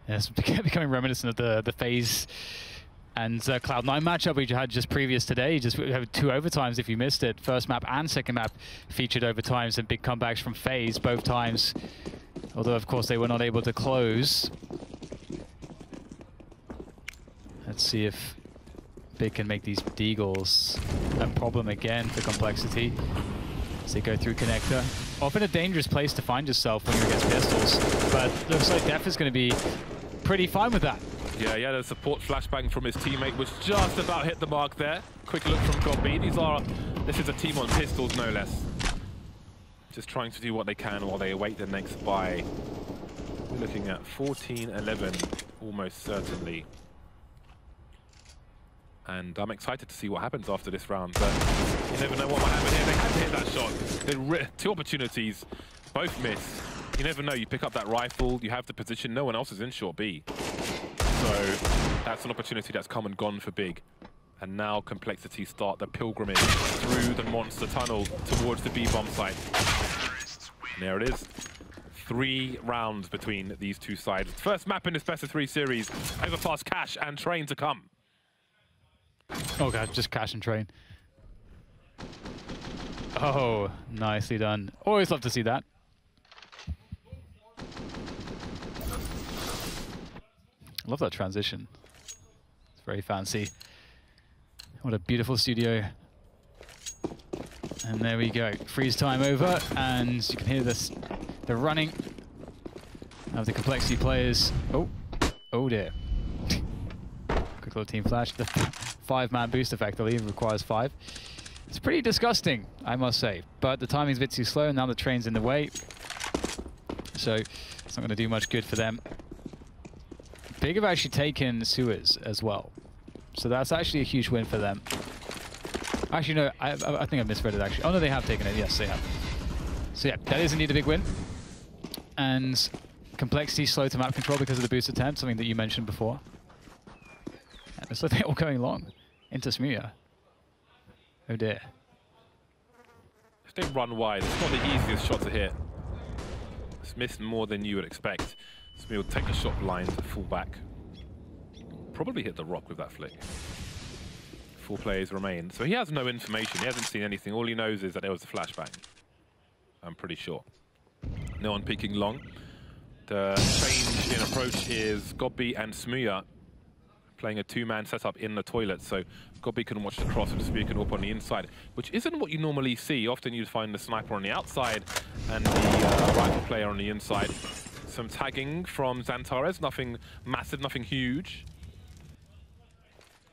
Yeah, it's becoming reminiscent of the FaZe And Cloud9 matchup we had just previous today, we have 2 overtimes if you missed it. First map and second map featured overtimes and big comebacks from FaZe both times. Although, of course, they were not able to close. Let's see if Big can make these deagles a problem again for CompLexity. As they go through connector. Often a dangerous place to find yourself when you're against pistols. But looks like Def is going to be pretty fine with that. Yeah, he had a support flashbang from his teammate, which just about hit the mark there. Quick look from GOB. This is a team on pistols, no less. Just trying to do what they can while they await the next buy. We're looking at 14-11, almost certainly. And I'm excited to see what happens after this round, but you never know what might happen here. They had to hit that shot. 2 opportunities, both missed. You never know, you pick up that rifle, you have the position, no one else is in short B. So that's an opportunity that's come and gone for Big. And now CompLexity start the pilgrimage through the monster tunnel towards the B bomb site. And there it is. 3 rounds between these two sides. First map in this best of 3 series. Overpass, Cash, and Train to come. Oh god, just Cash and Train. Oh, nicely done. Always love to see that. Love that transition. It's very fancy. What a beautiful studio. And there we go. Freeze time over, and you can hear this, the running of the CompLexity players. Oh dear. Quick little team flash. The 5-man boost effectively requires 5. It's pretty disgusting, I must say. But the timing's a bit too slow, and now the Train's in the way. So it's not going to do much good for them. Big have actually taken Suez as well. So that's actually a huge win for them. Actually, no, I think I misread it, actually. Oh, no, they have taken it. Yes, they have. So, yeah, that is indeed a big win. And CompLexity slow to map control because of the boost attempt, something that you mentioned before. And it's like they're all going long into Smuya. Oh, dear. If they run wide, it's not the easiest shot to hit. It's missed more than you would expect. Smuya will take a shot blind, full back. Probably hit the rock with that flick. 4 players remain. So he has no information. He hasn't seen anything. All he knows is that there was a flashbang. I'm pretty sure. No one peeking long. The change in approach is Gobby and Smuya playing a 2-man setup in the toilet. So Gobby can watch the cross and Smuya can up on the inside, which isn't what you normally see. Often you'd find the sniper on the outside and the rifle player on the inside. Some tagging from XANTARES. Nothing massive, nothing huge.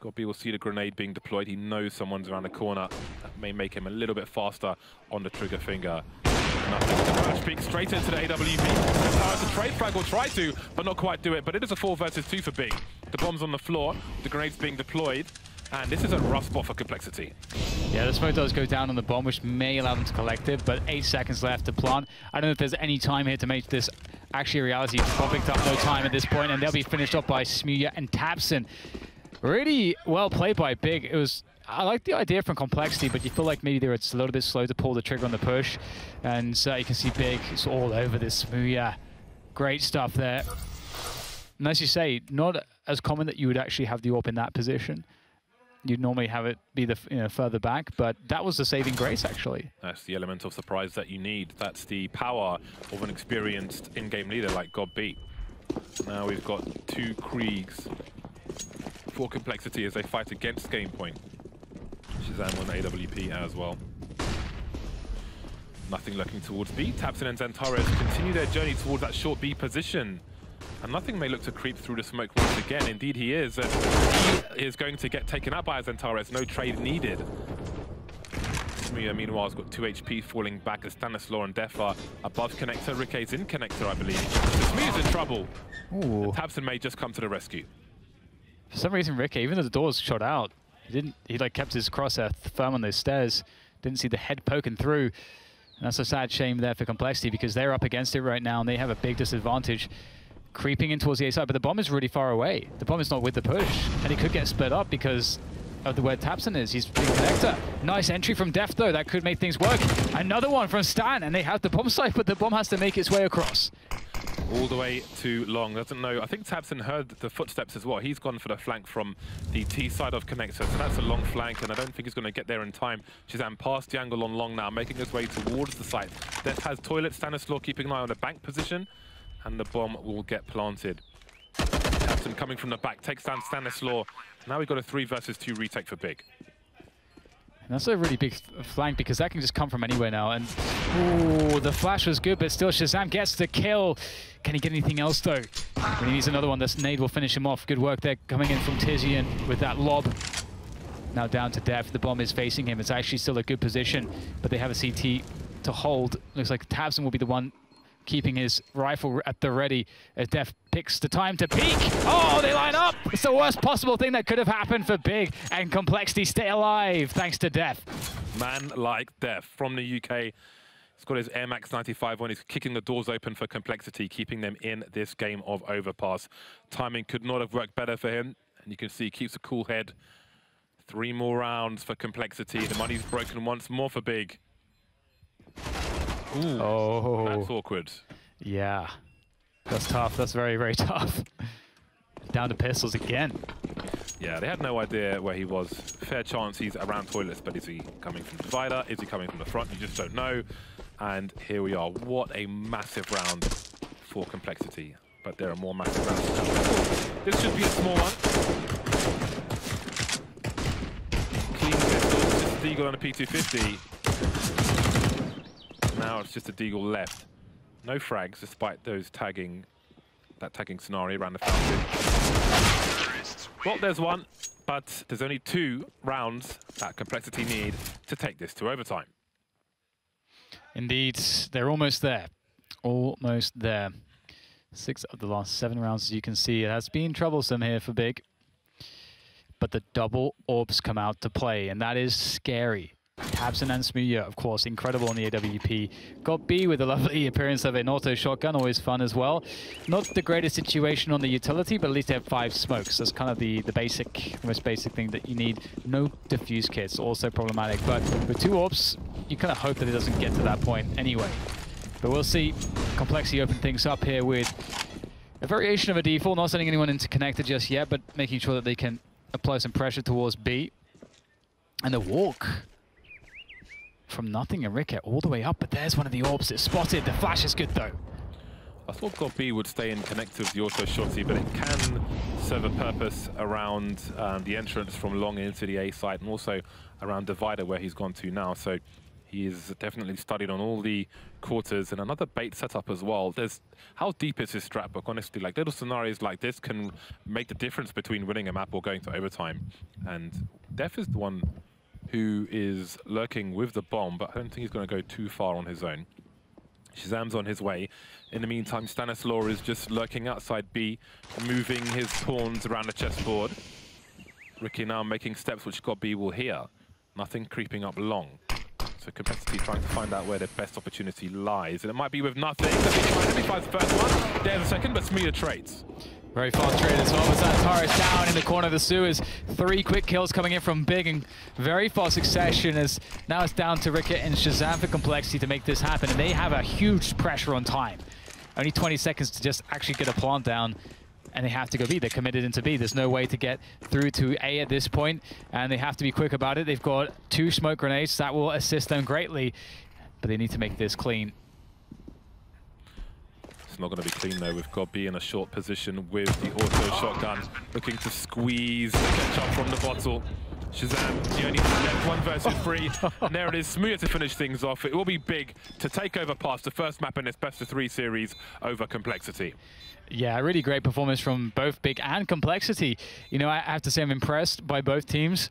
Gobby will see the grenade being deployed. He knows someone's around the corner. That may make him a little bit faster on the trigger finger. Nothing. The match peak straight into the AWP. XANTARES, the trade frag will try to, but not quite do it. But it is a 4 versus 2 for Big. The bomb's on the floor. The grenade's being deployed. And this is a rough spot for CompLexity. Yeah, the smoke does go down on the bomb, which may allow them to collect it, but 8 seconds left to plant. I don't know if there's any time here to make this actually a reality. Bomb picked up no time at this point, and they'll be finished off by Smuya and Tabson. Really well played by Big. I like the idea from CompLexity, but you feel like maybe they were a little bit slow to pull the trigger on the push. And you can see Big is all over this Smuya. Great stuff there. And as you say, not as common that you would actually have the AWP in that position. You'd normally have it be the further back, but that was the saving grace, actually. That's the element of surprise that you need. That's the power of an experienced in-game leader like GOB. Now we've got 2 Kriegs for CompLexity as they fight against Game Point. Shazam on the AWP as well. Nothing looking towards B. Tabson and XANTARES continue their journey towards that short B position. And nothing may look to creep through the smoke once again. Indeed he is. He is going to get taken out by XANTARES. No trade needed. Smuya, meanwhile, has got 2 HP falling back as Stanislaw and Def are above connector. Ricke's in connector, I believe. Smuya's in trouble. Tabson may just come to the rescue. For some reason, Rick, even though the door's shot out, he like kept his crosshair firm on those stairs. Didn't see the head poking through. And that's a sad shame there for CompLexity because they're up against it right now and they have a big disadvantage creeping in towards the A side. But the bomb is really far away. The bomb is not with the push. And he could get split up because of where Tabson is. He's big connector. Nice entry from Def though. That could make things work. Another one from Stan. And they have the bomb site, but the bomb has to make its way across. all the way too long. Doesn't know. I think Tabson heard the footsteps as well. He's gone for the flank from the T side of connector. So that's a long flank, and I don't think he's going to get there in time. Shazam past the angle on long now, making his way towards the site. Death has toilet. Stanislaw keeping an eye on the bank position, and the bomb will get planted. Tabson coming from the back, takes down Stanislaw. Now we've got a 3 versus 2 retake for Big. And that's a really big flank because that can just come from anywhere now. And ooh, the flash was good, but still Shazam gets the kill. Can he get anything else though? When he needs another one, this nade will finish him off. Good work there coming in from Tizian with that lob. Now down to Def. The bomb is facing him. It's actually still a good position, but they have a CT to hold. Looks like Tabson will be the one keeping his rifle at the ready as Def picks the time to peek. Oh, they line up! It's the worst possible thing that could have happened for Big, and CompLexity stay alive thanks to Def. Man like Def from the UK. He's got his Air Max 95 on. He's kicking the doors open for CompLexity, keeping them in this game of Overpass. Timing could not have worked better for him, and you can see he keeps a cool head. 3 more rounds for CompLexity. The money's broken once more for Big. Ooh, oh, that's awkward. Yeah, that's tough. That's very, very tough. Down to pistols again. Yeah, they had no idea where he was. Fair chance he's around toilets, but is he coming from the divider? Is he coming from the front? You just don't know. And here we are. What a massive round for CompLexity. But there are more massive rounds. This should be a small one. Clean pistol, just a deagle on a P250. Now it's just a deagle left. No frags, despite those tagging scenario around the fountain. Well, there's one, but there's only 2 rounds that CompLexity need to take this to overtime. Indeed, they're almost there. Almost there. 6 of the last 7 rounds, as you can see. It has been troublesome here for Big. But the double orbs come out to play, and that is scary. Tabson and Smuya, of course, incredible on the AWP. Got B with a lovely appearance of an auto shotgun, always fun as well. Not the greatest situation on the utility, but at least they have 5 smokes. That's kind of the most basic thing that you need. No diffuse kits, also problematic. But with 2 orbs, you kind of hope that it doesn't get to that point anyway. But we'll see. CompLexity open things up here with a variation of a default, not sending anyone into connector just yet, but making sure that they can apply some pressure towards B. And the walk from nothing and Ricket all the way up, but there's one of the orbs. It's spotted. The flash is good though. I thought God B would stay in connect with the auto shotty, but it can serve a purpose around the entrance from long into the A site and also around divider where he's gone to now. So he is definitely studied on all the quarters and another bait setup as well. How deep is his strat book? Honestly, like little scenarios like this can make the difference between winning a map or going to overtime. And Def is the one who is lurking with the bomb, but I don't think he's going to go too far on his own. Shazam's on his way. In the meantime, Stanislaw is just lurking outside B, moving his pawns around the chessboard. Ricky now making steps which God B will hear. Nothing creeping up long. So CompLexity trying to find out where their best opportunity lies. And it might be with nothing. Let me find the first one. There's a second, but Smuya trades. Very fast trade as well. XANTARES down in the corner of the sewers. 3 quick kills coming in from Big in very fast succession as now it's down to Ricket and Shazam for CompLexity to make this happen. And they have a huge pressure on time. Only 20 seconds to just actually get a plant down. And they have to go B. They're committed into B. There's no way to get through to A at this point, and they have to be quick about it. They've got 2 smoke grenades. That will assist them greatly, but they need to make this clean. It's not going to be clean, though, with God B in a short position with the auto shotgun, looking to squeeze the ketchup from the bottle. Shazam, he only left 1 versus 3, and there it is, Smuya to finish things off. It will be Big to take over past the first map in this best of 3 series over CompLexity. Yeah, really great performance from both Big and CompLexity. You know, I have to say I'm impressed by both teams.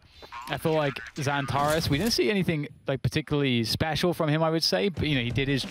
I feel like XANTARES, we didn't see anything like particularly special from him, I would say. But, you know, he did his